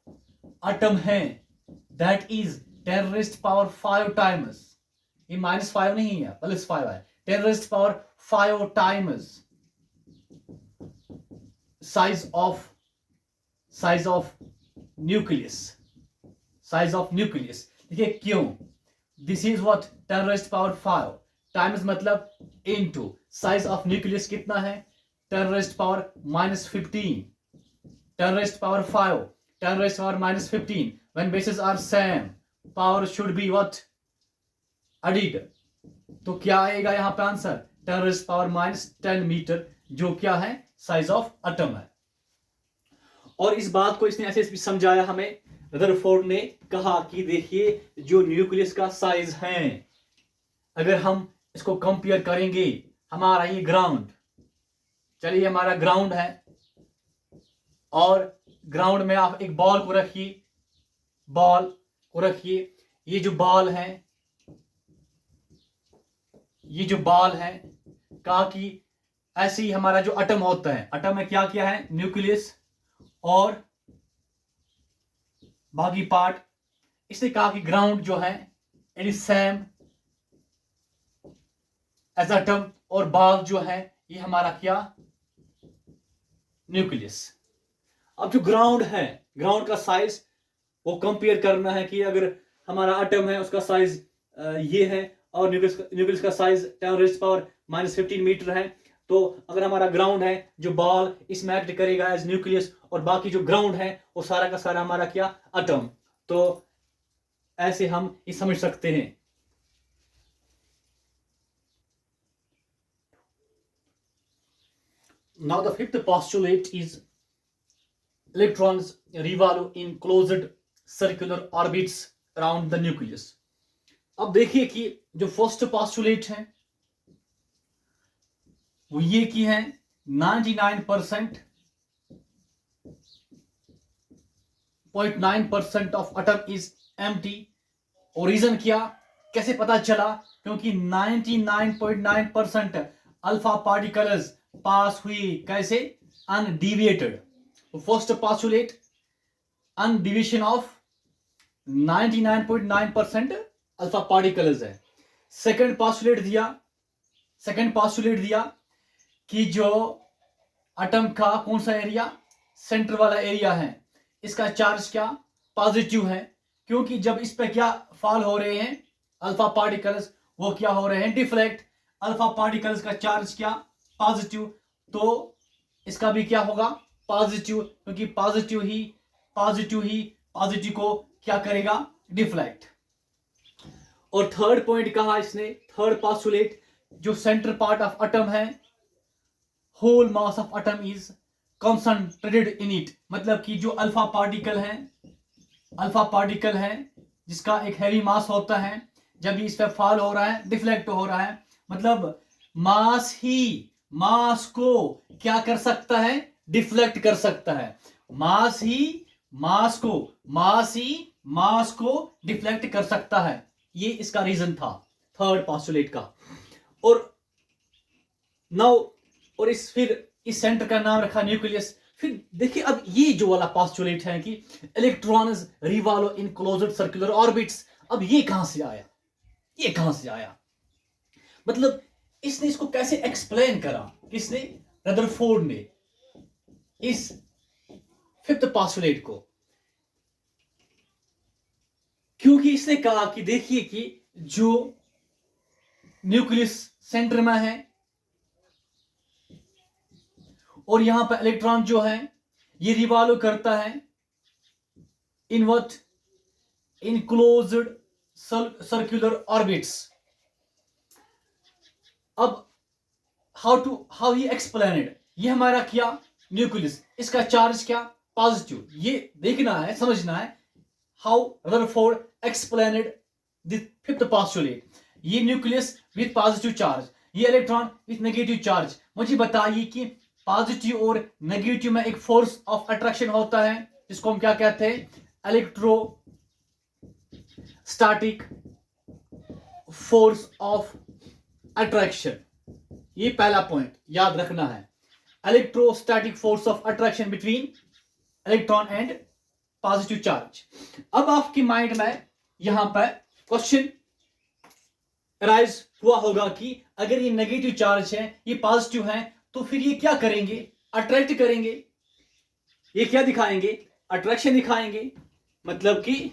एटम है दैट इज 10⁻5 टाइम्स, ये -5 नहीं है, +5 है, 10⁻5 टाइम्स साइज ऑफ न्यूक्लियस. देखिए क्यों, दिस इज व्हाट, 10⁻5 टाइम्स मतलब इनटू साइज ऑफ न्यूक्लियस कितना है, 10⁻⁻15, 10⁻5, 10⁻⁻15. when bases are same, power should be what, added. तो क्या आएगा यहाँ पे आंसर, 10⁻⁻10 मीटर, जो क्या है, साइज ऑफ एटम है. और इस बात को इसने ऐसे भी समझाया हमें, रदरफोर्ड ने कहा कि देखिए जो न्यूक्लियस का साइज है, अगर हम इसको कंपेयर करेंगे, हमारा ये ग्राउंड, चलिए हमारा ग्राउंड है और ग्राउंड में आप एक बॉल को रखिए, ये जो बॉल है, कहा कि ऐसे ही हमारा जो एटम होता है, एटम में क्या क्या है, न्यूक्लियस और बाकी पार्ट. इसने कहा कि ग्राउंड जो है it is same as atom और बॉल जो है ये हमारा क्या, न्यूक्लियस. अब जो ग्राउंड है, ग्राउंड का साइज वो कंपेयर करना है कि अगर हमारा एटम है उसका साइज ये है और न्यूक्लियस का साइज 10⁻⁻15 मीटर है, तो अगर हमारा ग्राउंड है, जो बॉल इसमें एक्ट करेगा एज न्यूक्लियस, और बाकी जो ग्राउंड है वो सारा का सारा हमारा क्या, एटम। तो ऐसे हम ये समझ सकते हैं। Now the fifth postulate is electrons revolve in closed circular orbits around the nucleus. अब देखिए कि जो फर्स्ट postulate है वो ये की है 99.9% ऑफ एटम इज एम्प्टी। और रीजन क्या, कैसे पता चला, क्योंकि 99.9% अल्फा पार्टिकल्स पास हुई, कैसे, undeviated. First postulate undeviation of 99.9% alpha particles है। सेकंड पॉस्टुलेट दिया कि जो एटम का कौन सा एरिया, सेंटर वाला एरिया है, इसका चार्ज क्या, पॉजिटिव है, क्योंकि जब इस पे क्या फॉल हो रहे हैं अल्फा पार्टिकल्स, वो क्या हो रहे हैं, डिफ्लेक्ट। अल्फा पार्टिकल्स का चार्ज क्या, पॉजिटिव, तो इसका भी क्या होगा, पॉजिटिव, क्योंकि पॉजिटिव को क्या करेगा, डिफ्लेक्ट। और थर्ड पॉइंट कहा इसने, थर्ड पॉस्टुलेट, जो सेंटर पार्ट ऑफ एटम है, whole mass of atom is concentrated in it. मतलब कि जो अल्फा पार्टिकल है जिसका एक हैवी मास होता है, जब इस पे फॉल हो रहा है, डिफ्लेक्ट हो रहा है, मतलब मास ही मास को क्या कर सकता है, डिफ्लेक्ट कर सकता है। मास ही मास को डिफ्लेक्ट कर सकता है। ये इसका रीजन था थर्ड पॉस्टुलेट का। और नाउ फिर इस सेंटर का नाम रखा न्यूक्लियस। फिर देखिए अब ये जो वाला पॉस्टुलेट है कि इलेक्ट्रॉन्स रिवॉल्व इन क्लोज्ड सर्कुलर ऑर्बिट्स, अब ये कहां से आया, मतलब इसने इसको कैसे एक्सप्लेन करा, किसने, रदरफोर्ड ने, इस फिफ्थ पॉस्टुलेट को। क्योंकि इसने कहा कि देखिए कि जो न्यूक्लियस सेंटर में है और यहां पर इलेक्ट्रॉन जो है ये रिवॉल्व करता है इन what, in closed circular orbits. अब हाउ ही एक्सप्लेनेड, ये हमारा क्या, न्यूक्लियस, इसका चार्ज क्या, पॉजिटिव। ये देखना है, समझना है how Rutherford explained the fifth postulate. ये न्यूक्लियस विथ पॉजिटिव चार्ज, ये इलेक्ट्रॉन विथ नेगेटिव चार्ज। मुझे बताइए कि पॉजिटिव और नेगेटिव में एक फोर्स ऑफ अट्रैक्शन होता है जिसको हम क्या कहते हैं, इलेक्ट्रोस्टैटिक फोर्स ऑफ अट्रैक्शन। ये पहला पॉइंट याद रखना है, electrostatic force of attraction between electron and positive charge. अब आपके माइंड में यहां पर क्वेश्चन राइज हुआ होगा कि अगर ये नेगेटिव चार्ज है, ये पॉजिटिव है, तो फिर ये क्या करेंगे, अट्रैक्ट करेंगे, ये क्या दिखाएंगे, अट्रैक्शन दिखाएंगे। मतलब कि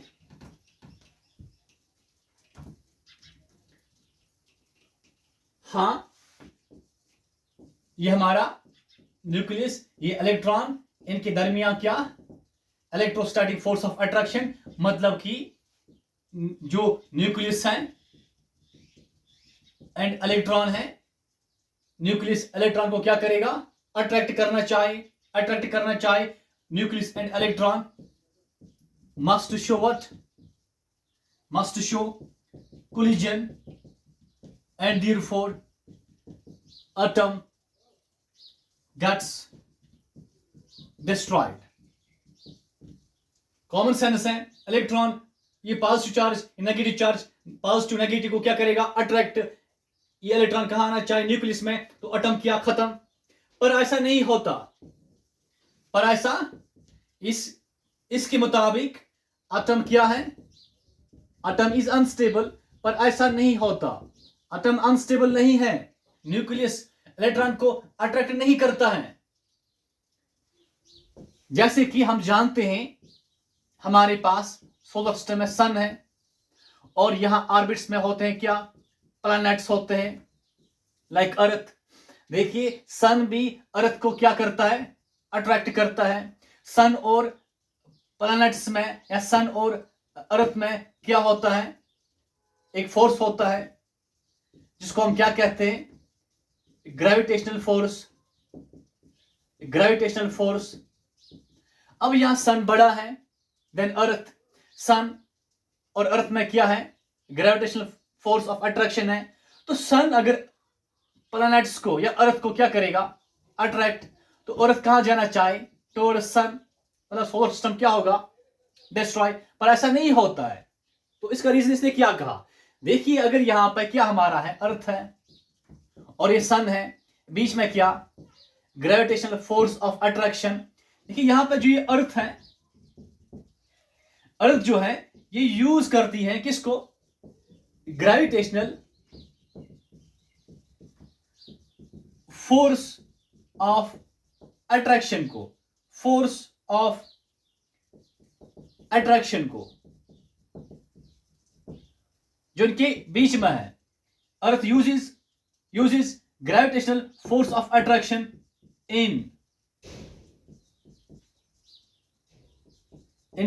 हाँ, ये हमारा न्यूक्लियस, ये इलेक्ट्रॉन, इनके दरमियान क्या, इलेक्ट्रोस्टैटिक फोर्स ऑफ अट्रैक्शन। मतलब कि जो न्यूक्लियस है एंड इलेक्ट्रॉन है, न्यूक्लियस इलेक्ट्रॉन को क्या करेगा, अट्रैक्ट करना चाहे। Nucleus and electron must show collision and therefore atom gets destroyed. Common sense है, इलेक्ट्रॉन ये positive charge, negative charge, positive negative को क्या करेगा, अट्रैक्ट। ये इलेक्ट्रॉन कहां आना चाहिए, न्यूक्लियस में, तो एटम क्या, खत्म। पर ऐसा नहीं होता, पर ऐसा इसके मुताबिक एटम क्या है, एटम इज अनस्टेबल। पर ऐसा नहीं होता, एटम अनस्टेबल नहीं है, न्यूक्लियस इलेक्ट्रॉन को अट्रैक्ट नहीं करता है। जैसे कि हम जानते हैं हमारे पास सोलर सिस्टम में सन है और यहां ऑर्बिट्स में होते हैं क्या, प्लैनेट्स होते हैं, लाइक अर्थ। देखिए सन भी अर्थ को क्या करता है, अट्रैक्ट करता है। सन और प्लैनेट्स में या सन और अर्थ में क्या होता है, एक फोर्स होता है जिसको हम क्या कहते हैं, ग्रेविटेशनल फोर्स। Gravitational force. अब यहां सन बड़ा है देन अर्थ। सन और अर्थ में क्या है, ग्रेविटेशनल फोर्स ऑफ अट्रैक्शन है। तो सन अगर प्लैनेट्स को या अर्थ को क्या करेगा, अट्रैक्ट, तो अर्थ कहां जाना चाहे, टुवर्ड सन, मतलब सोलर सिस्टम क्या होगा, डिस्ट्रॉय। पर ऐसा नहीं होता है। तो इसका रीजन इसने क्या कहा, देखिए अगर यहां पर क्या हमारा है, अर्थ है और ये सन है, बीच में क्या, ग्रेविटेशनल फोर्स ऑफ अट्रैक्शन। देखिए यहां पर जो ये अर्थ है, अर्थ जो है ये यूज करती है किसको, ग्रेविटेशनल फोर्स ऑफ अट्रैक्शन को, फोर्स ऑफ अट्रैक्शन को, जो इनके बीच में है। Earth uses gravitational force of attraction in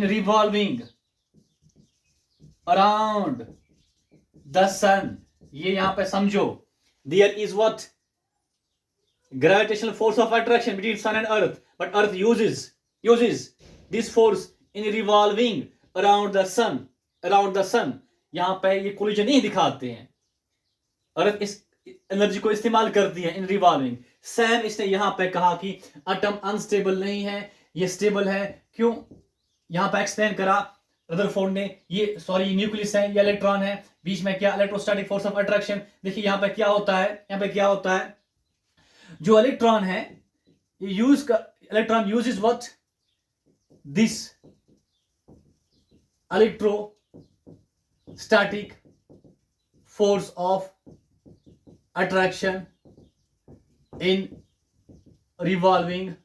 revolving around the sun। ये यहां पे समझो, there is what, gravitational force of attraction between sun and earth, but earth uses this force in revolving around the sun। यहां पे ये collision नहीं दिखाते हैं, अर्थ इस एनर्जी को इस्तेमाल करती है इन रिवॉल्विंग। सैम इसने यहां पे कहा कि एटम अनस्टेबल नहीं है, ये स्टेबल है। क्यों, यहां पे एक्सप्लेन करा रदरफोर्ड ने, ये सॉरी न्यूक्लियस है, ये इलेक्ट्रॉन है, बीच में क्या, इलेक्ट्रोस्टैटिक फोर्स ऑफ अट्रैक्शन। देखिए यहां पे क्या होता है, यहां पे क्या होता है, जो इलेक्ट्रॉन है ये electron uses what, this electrostatic force of attraction in revolving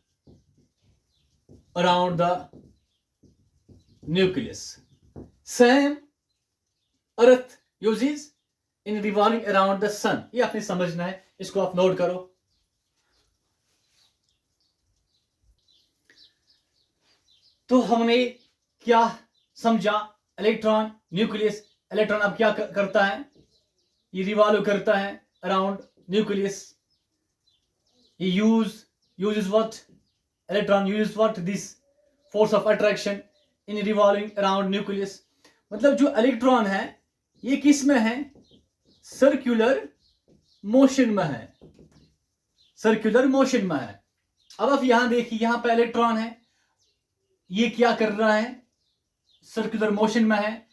around the nucleus। Same earth uses in revolving around the sun। ये आपने समझना है, इसको आप नोट करो। तो हमने क्या समझा, इलेक्ट्रॉन, न्यूक्लियस। इलेक्ट्रॉन अब क्या करता है, ये रिवॉल्व करता है around nucleus। he uses what, electron uses what, this force of attraction in revolving around nucleus। मतलब जो इलेक्ट्रॉन है ये किस में है, सर्कुलर मोशन में है, सर्कुलर मोशन में है। अब आप यहां देखिए, यहां पे इलेक्ट्रॉन है, ये क्या कर रहा है, सर्कुलर मोशन में है।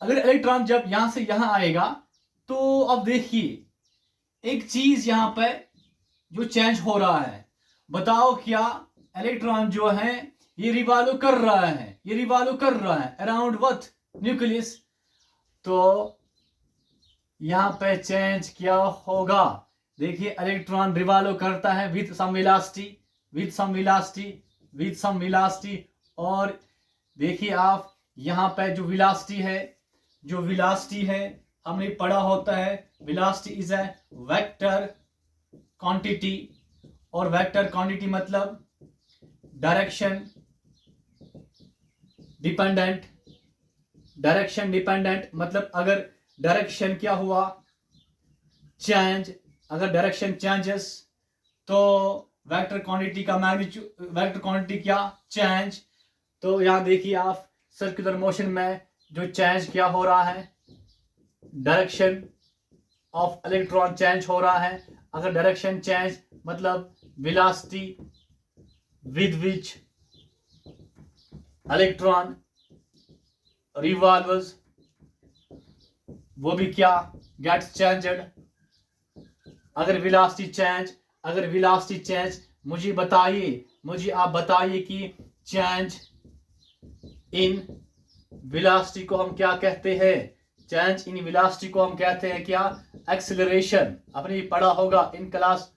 अगर इलेक्ट्रॉन जब यहां से यहां आएगा तो अब देखिए एक चीज यहां पे जो चेंज हो रहा है, बताओ क्या, इलेक्ट्रॉन जो है ये रिवॉल्व कर रहा है, ये रिवॉल्व कर रहा है अराउंड व्हाट, न्यूक्लियस। तो यहां पे चेंज क्या होगा, देखिए इलेक्ट्रॉन रिवॉल्व करता है with some velocity, with some velocity, with some velocity. और देखिए आप यहां पे जो वेलोसिटी है, जो वेलोसिटी है हमने पढ़ा होता है, velocity is a vector quantity. और वेक्टर क्वांटिटी मतलब डायरेक्शन डिपेंडेंट, डायरेक्शन डिपेंडेंट मतलब अगर डायरेक्शन क्या हुआ, चेंज, अगर डायरेक्शन चेंजेस तो वेक्टर क्वांटिटी का मैग्नीट्यूड, वेक्टर क्वांटिटी क्या, चेंज। तो यहां देखिए आप सर्कुलर मोशन में जो चेंज क्या हो रहा है, डायरेक्शन ऑफ इलेक्ट्रॉन चेंज हो रहा है। अगर डायरेक्शन चेंज मतलब velocity with which electron revolves, वो भी क्या, गेट्स चेंज्ड। अगर वेलोसिटी चेंज, अगर वेलोसिटी चेंज, मुझे बताइए, मुझे आप बताइए कि चेंज इन वेलोसिटी को हम क्या कहते हैं, चेंज इन वेलोसिटी को हम कहते हैं क्या, एक्सेलरेशन। आपने पढ़ा होगा in class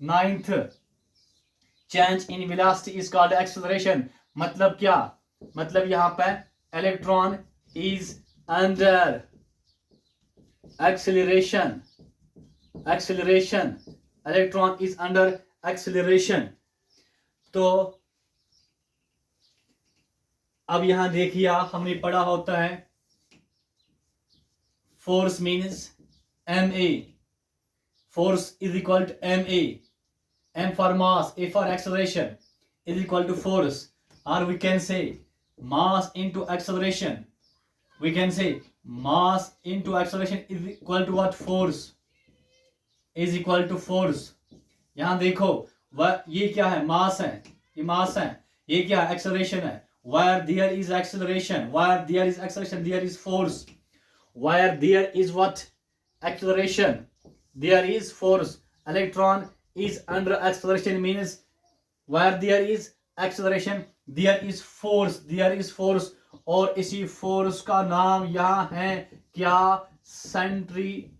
9th, change in velocity is called acceleration. मतलब क्या, मतलब यहां पे electron is under acceleration, acceleration, electron is under acceleration. तो अब यहां देखिए आप, हमने पढ़ा होता है force means M A, force is equal to ma, m for mass, a for acceleration is equal to force, or we can say mass into acceleration. We can say mass into acceleration is equal to what? Force is equal to force. यहां देखो वह ये क्या है? मास है, ये मास है। ये क्या है? एक्सेलरेशन है। where there is acceleration, where there is acceleration there is force, where there is what? Acceleration there is force. Electron is under acceleration means where there is acceleration there is force, there is force। और इसी force का नाम यहां है क्या? Centripetal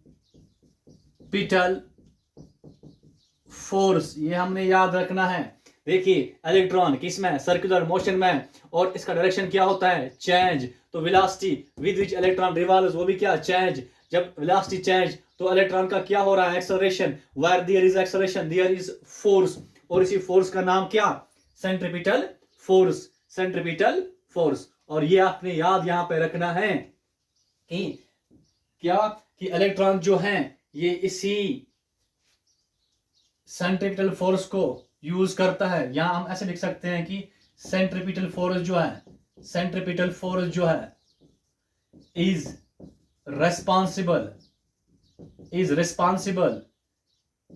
force. ये हमने याद रखना है। देखिए इलेक्ट्रॉन किस में? सर्कुलर मोशन में, और इसका डायरेक्शन क्या होता है? चेंज। तो velocity with which electron revolves, वो भी क्या? चेंज। जब वेलोसिटी चेंज तो इलेक्ट्रॉन का क्या हो रहा है? Acceleration. Where there is acceleration there is force, और इसी फोर्स का नाम क्या? Centripetal force, centripetal force. और ये आपने याद यहां पे रखना है कि क्या? कि इलेक्ट्रॉन जो हैं ये इसी सेंट्रीपिटल फोर्स को यूज करता है। यहां हम ऐसे लिख सकते हैं कि सेंट्रीपिटल फोर्स जो है, सेंट्रीपिटल फोर्स जो है is responsible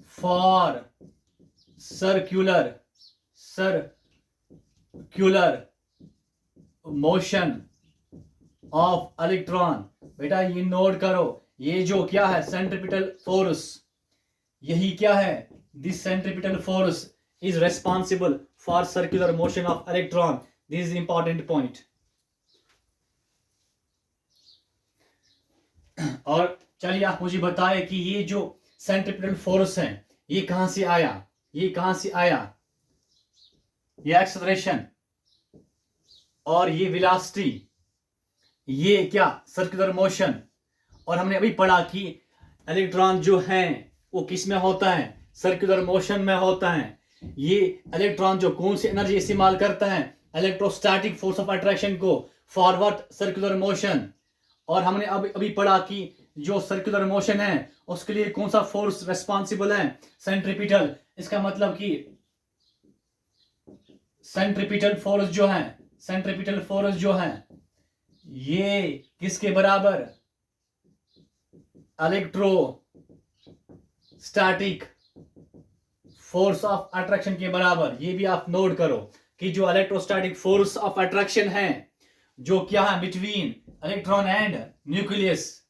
for circular motion of electron. बेटा ये नोट करो, ये जो क्या है? सेंट्रीपिटल फोर्स, यही क्या है? This centripetal force is responsible for circular motion of electron. This is important point. और चलिए आप मुझे बताए कि ये जो सेंट्रीपिटल फोर्स है ये कहां से आया? ये कहां से आया? ये एक्सेलरेशन और ये वेलोसिटी, ये क्या? Circular motion. और हमने अभी पढ़ा कि इलेक्ट्रॉन जो है वो किस में होता है? सर्कुलर मोशन में होता है। ये इलेक्ट्रॉन जो कौन सी एनर्जी इस्तेमाल करता है? इलेक्ट्रोस्टैटिक फोर्स ऑफ अट्रैक्शन को, फॉरवर्ड सर्कुलर मोशन। और हमने अभी पढ़ा कि जो सर्कुलर मोशन है उसके लिए कौन सा फोर्स रिस्पॉन्सिबल है? सेंट्रीपिटल। इसका मतलब कि सेंट्रीपिटल फोर्स जो है, सेंट्रीपिटल फोर्स जो है ये किसके बराबर? इलेक्ट्रोस्टैटिक फोर्स ऑफ अट्रैक्शन के बराबर। ये भी आप नोट करो कि जो इलेक्ट्रोस्टैटिक फोर्स ऑफ अट्रैक्शन है जो क्या है? Between electron and nucleus.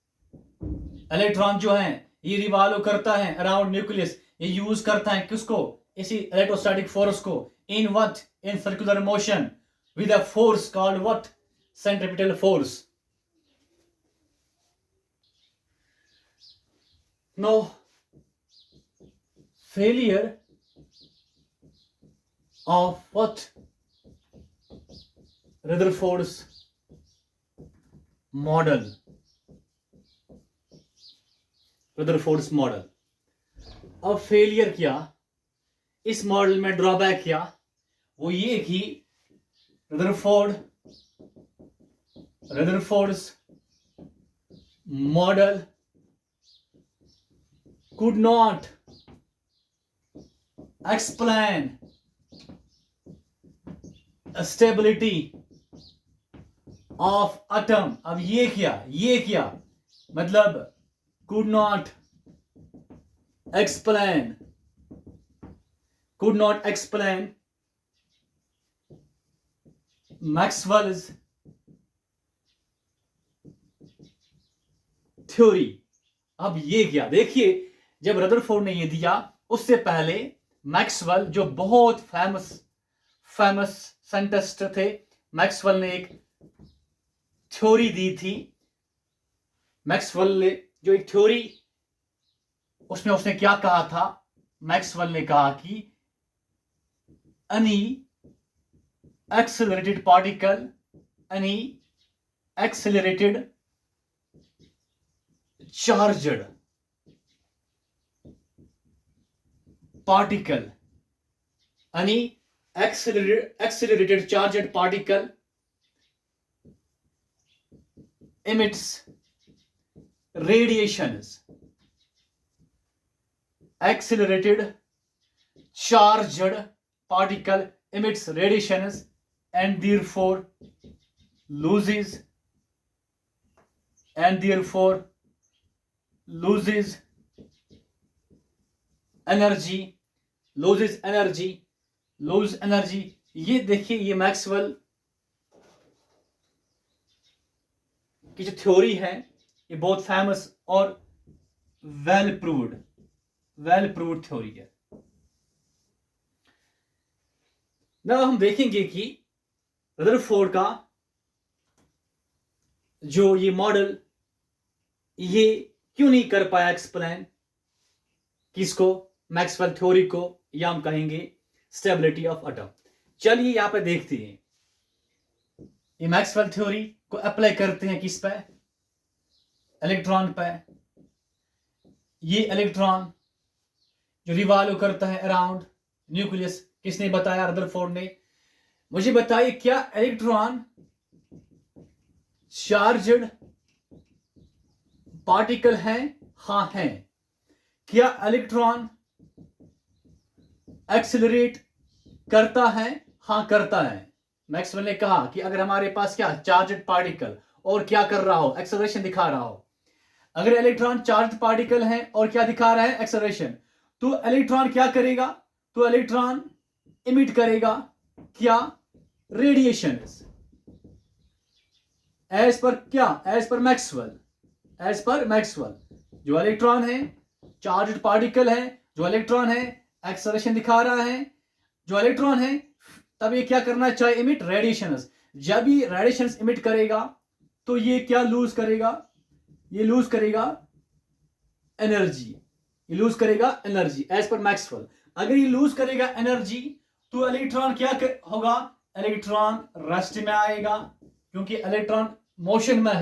Electron जो है ये रिवॉल्व करता है अराउंड न्यूक्लियस। ये यूज करता है किसको? इसी इलेक्ट्रोस्टैटिक फोर्स को। In what? In circular motion with a force called what? Centripetal force. No failure of what? Rutherford's model, Rutherford's model. अब फेलियर क्या? इस मॉडल में ड्रॉबैक क्या? वो ये कि Rutherford's model could not explain stability of atom। अब ये क्या मतलब? could not explain Maxwell's theory. अब ये क्या? देखिए जब रदरफोर्ड ने ये दिया उससे पहले मैक्सवेल जो बहुत फेमस साइंटिस्ट थे, मैक्सवेल ने एक थ्योरी दी थी। मैक्सवेल ने जो एक थ्योरी उसमें उसने क्या कहा था? मैक्सवेल ने कहा कि any accelerated particle, any accelerated charged particle, any accelerated charged particle emits radiations. Accelerated charged particle emits radiations and therefore loses energy. ये देखिए, ये मैक्सवेल की जो थ्योरी है ये बहुत फेमस और वेल प्रूव्ड थ्योरी है ना। हम देखेंगे कि रदरफोर्ड का जो ये मॉडल ये क्यों नहीं कर पाया एक्सप्लेन, किसको, मैक्सवेल थ्योरी को, या हम कहेंगे स्टेबिलिटी ऑफ एटम। चलिए यहां पे देखते हैं, ये मैक्सवेल थ्योरी को अप्लाई करते हैं किस पे, इलेक्ट्रॉन पे। ये इलेक्ट्रॉन जो रिवॉल्व करता है अराउंड न्यूक्लियस, किसने बताया, रदरफोर्ड ने। मुझे बताइए, क्या इलेक्ट्रॉन चार्जड पार्टिकल है? हाँ है। क्या इलेक्ट्रॉन एक्सेलरेट करता है? हाँ करता है। मैक्सवेल ने कहा कि अगर हमारे पास क्या चार्जड पार्टिकल और क्या कर रहा हो, एक्सेलरेशन दिखा रहा हो, अगर इलेक्ट्रॉन चार्ज पार्टिकल है और क्या दिखा रहा है, एक्सेलरेशन, तो इलेक्ट्रॉन क्या करेगा, तो इलेक्ट्रॉन इमिट करेगा क्या, रेडिएशन। एज पर मैक्सवेल जो इलेक्ट्रॉन है चार्ज्ड पार्टिकल है, जो इलेक्ट्रॉन है एक्सेलरेशन दिखा रहा है, जो इलेक्ट्रॉन है तब ये क्या करना चाहिए, इमिट रेडिएशंस। जब ये रेडिएशंस इमिट करेगा तो ये क्या लूज करेगा, ये लूज करेगा एनर्जी, एज पर मैक्सवेल। अगर ये लूज करेगा एनर्जी तो इलेक्ट्रॉन क्या होगा, इलेक्ट्रॉन रेस्ट में आएगा, क्योंकि इलेक्ट्रॉन मोशन में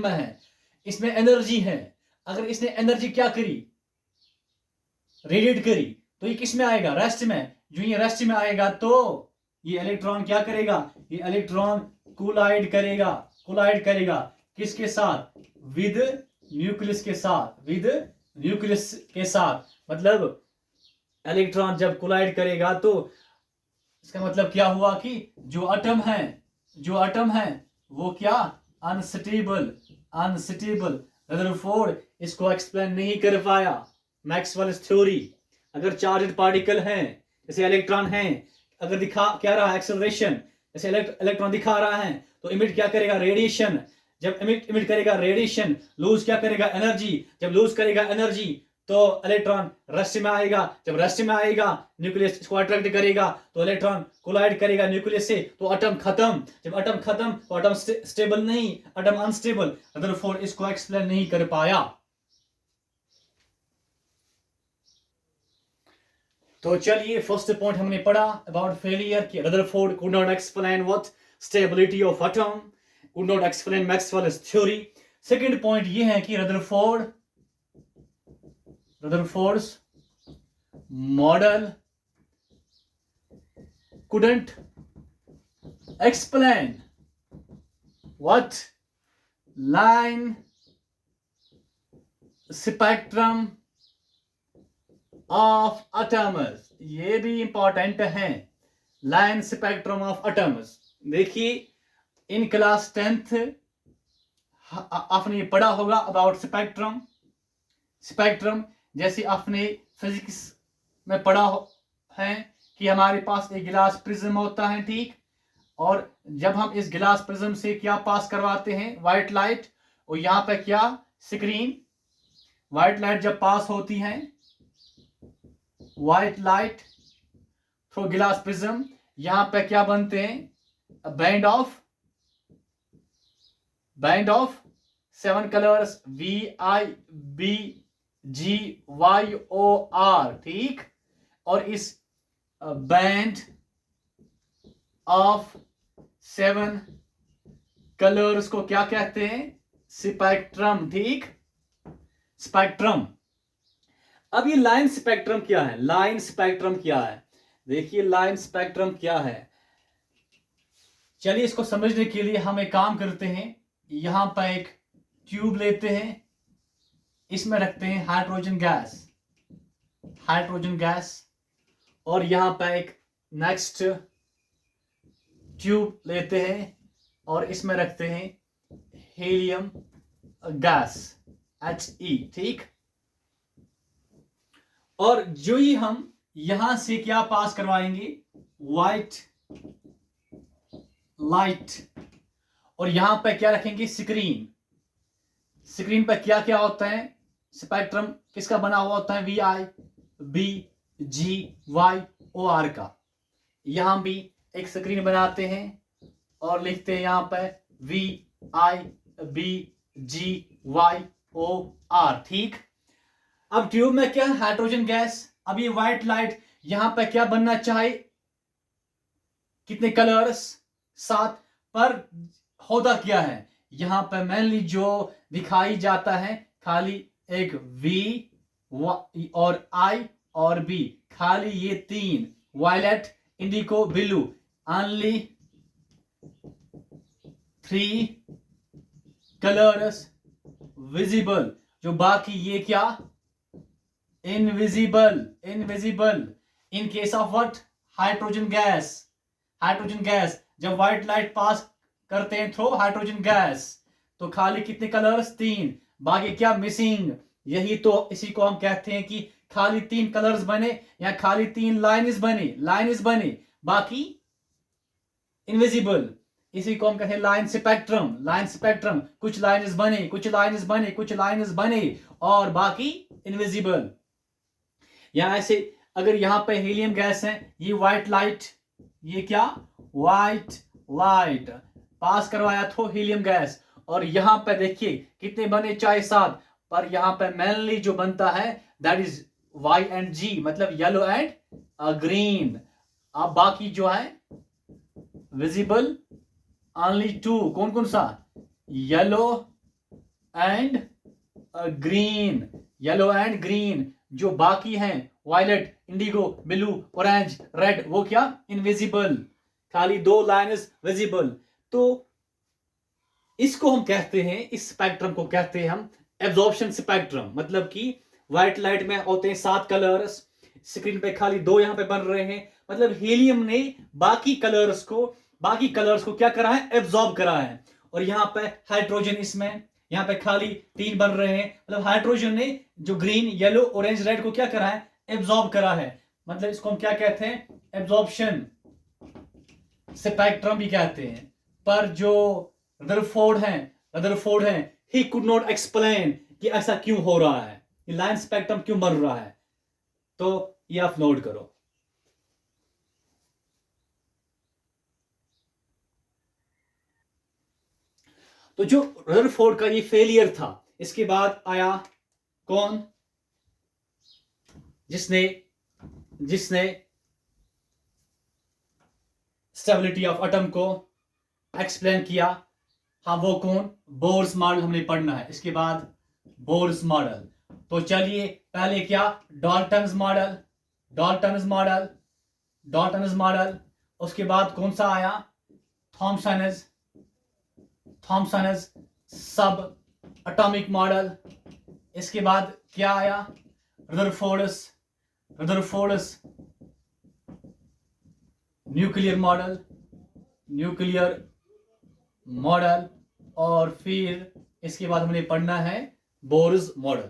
है, इसमें एनर्जी है। अगर इसने एनर्जी क्या करी, रेडिएट करी, तो ये किस में आएगा, रेस्ट में। जो ये रेस्ट में आएगा तो ये इलेक्ट्रॉन क्या करेगा, ये इलेक्ट्रॉन कोलाइड करेगा किसके साथ, विद न्यूक्लियस के साथ। मतलब इलेक्ट्रॉन जब कोलाइड करेगा तो इसका मतलब क्या हुआ कि जो एटम है वो क्या, अनस्टेबल। रदरफोर्ड इसको एक्सप्लेन नहीं कर पाया, मैक्सवेल्स थ्योरी। अगर चार्ज्ड पार्टिकल हैं जैसे इलेक्ट्रॉन हैं, अगर दिखा क्या रहा है, एक्सेलरेशन, जैसे इलेक्ट्रॉन दिखा रहा है, तो इमिट क्या करेगा, रेडिएशन। जब इमिट करेगा रेडिएशन, लूज क्या करेगा, एनर्जी। जब लूज करेगा एनर्जी तो इलेक्ट्रॉन रेस्ट में आएगा। जब रेस्ट में आएगा न्यूक्लियस इसको अट्रैक्ट करेगा, तो इलेक्ट्रॉन कोलाइड करेगा न्यूक्लियस से, तो एटम खत्म। जब एटम खत्म तो एटम स्टेबल नहीं, एटम अनस्टेबल। रदरफोर्ड इसको एक्सप्लेन नहीं कर पाया। तो चलिए, फर्स्ट पॉइंट हमने पढ़ा अबाउट फेलियर कि Rutherford could not explain what stability of atom, could not explain Maxwell's theory. Second point ये है कि Rutherford's model couldn't explain what line spectrum of atoms। ये भी इंपॉर्टेंट है, लाइन स्पेक्ट्रम ऑफ एटम्स। देखिए, in class 10th आपने पढ़ा होगा अबाउट स्पेक्ट्रम। जैसे आपने फिजिक्स में पढ़ा है कि हमारे पास एक गिलास प्रिज्म होता है, ठीक। और जब हम इस गिलास प्रिज्म से क्या पास करवाते हैं, व्हाइट लाइट, और यहाँ पे क्या, स्क्रीन। व्हाइट लाइट जब पास होती है, व्हाइट लाइट थ्रू गिलास प्रिज्म, यहाँ पे क्या बनते हैं, बैंड ऑफ 7 कलर्स, VIBGYOR, ठीक। और इस बैंड ऑफ 7 कलर्स को क्या कहते हैं, स्पेक्ट्रम, ठीक, स्पेक्ट्रम। अब ये लाइन स्पेक्ट्रम क्या है, लाइन स्पेक्ट्रम क्या है, देखिए लाइन स्पेक्ट्रम क्या है। चलिए इसको समझने के लिए हम एक काम करते हैं, यहां पर एक ट्यूब लेते हैं, इसमें रखते हैं हाइड्रोजन गैस, हाइड्रोजन गैस, और यहां पर एक नेक्स्ट ट्यूब लेते हैं और इसमें रखते हैं हीलियम गैस He, ठीक। और जो ही हम यहां से क्या पास करवाएंगे, व्हाइट लाइट, और यहां पर क्या रखेंगे, स्क्रीन। स्क्रीन पर क्या क्या होता है, स्पेक्ट्रम किसका बना हुआ होता है, VIBGYOR का। यहां भी एक स्क्रीन बनाते हैं और लिखते हैं यहां पर VIBGYOR, ठीक। अब ट्यूब में क्या है, हाइड्रोजन गैस। अब ये व्हाइट लाइट यहां पर क्या बनना चाहे, कितने कलर्स, 7, पर होता क्या है, यहां पर मेनली जो दिखाई जाता है खाली एक V और I और B, खाली ये 3, वायलेट, इंडिको, ब्लू, ओनली 3 कलर्स विजिबल, जो बाकी ये क्या, invisible, invisible. In case of what, hydrogen gas, hydrogen gas जब व्हाइट लाइट पास करते हैं थ्रू हाइड्रोजन गैस, तो खाली कितने कलर्स, 3, बाकी क्या, मिसिंग। यही तो इसी को हम कहते हैं कि खाली 3 कलर्स बने या खाली 3 लाइन्स बने, लाइन्स बने, बाकी इनविजिबल। इसी को हम कहते हैं लाइन स्पेक्ट्रम, लाइन स्पेक्ट्रम। कुछ लाइन्स बने, कुछ लाइन्स बने, कुछ लाइन्स बने और बाकी इनविजिबल। या ऐसे अगर यहां पे हीलियम गैस है, ये व्हाइट लाइट, ये क्या, व्हाइट लाइट पास करवाया तो हीलियम गैस, और यहां पे देखिए कितने बने, चाहे 7, पर यहां पे मेनली जो बनता है that is Y and G, मतलब येलो एंड ग्रीन। अब बाकी जो है विजिबल ओनली 2, कौन कौन सा, yellow and green, yellow and green. जो बाकी हैं violet, indigo, blue, orange, red, वो क्या, इनविजिबल, खाली 2 लाइन्स विजिबल। तो इसको हम कहते हैं, इस स्पेक्ट्रम को कहते हैं हम एब्जॉर्प्शन स्पेक्ट्रम। मतलब कि व्हाइट लाइट में होते हैं 7 कलर्स, स्क्रीन पे खाली 2 यहां पे बन रहे हैं, मतलब हीलियम ने बाकी कलर्स को क्या करा है, एब्जॉर्ब करा है। और यहां पे हाइड्रोजन, इसमें यहां पे खाली 3 बन रहे हैं, मतलब हाइड्रोजन ने जो ग्रीन, येलो, ऑरेंज, रेड को क्या करा है, एब्जॉर्ब करा है। मतलब इसको हम क्या कहते हैं, एब्जॉर्प्शन स्पेक्ट्रम भी कहते हैं। पर जो रदरफोर्ड हैं, ही कुड नॉट एक्सप्लेन कि ऐसा क्यों हो रहा है, ये लाइन स्पेक्ट्रम क्यों बन रहा है। तो ये आप नोट करो। तो जो रदरफोर्ड का ये फेलियर था, इसके बाद आया कौन, जिसने स्टेबिलिटी ऑफ एटम को एक्सप्लेन किया। हाँ, वो कौन, बोर्स मॉडल हमने पढ़ना है इसके बाद, बोर्स मॉडल। तो चलिए पहले क्या, Dalton's model, Dalton's model, Dalton's model. उसके बाद कौन सा आया, थॉमसन्स सब एटॉमिक मॉडल। इसके बाद क्या आया, रदरफोर्ड्स न्यूक्लियर मॉडल। और फिर इसके बाद हमने पढ़ना है बोर्स मॉडल।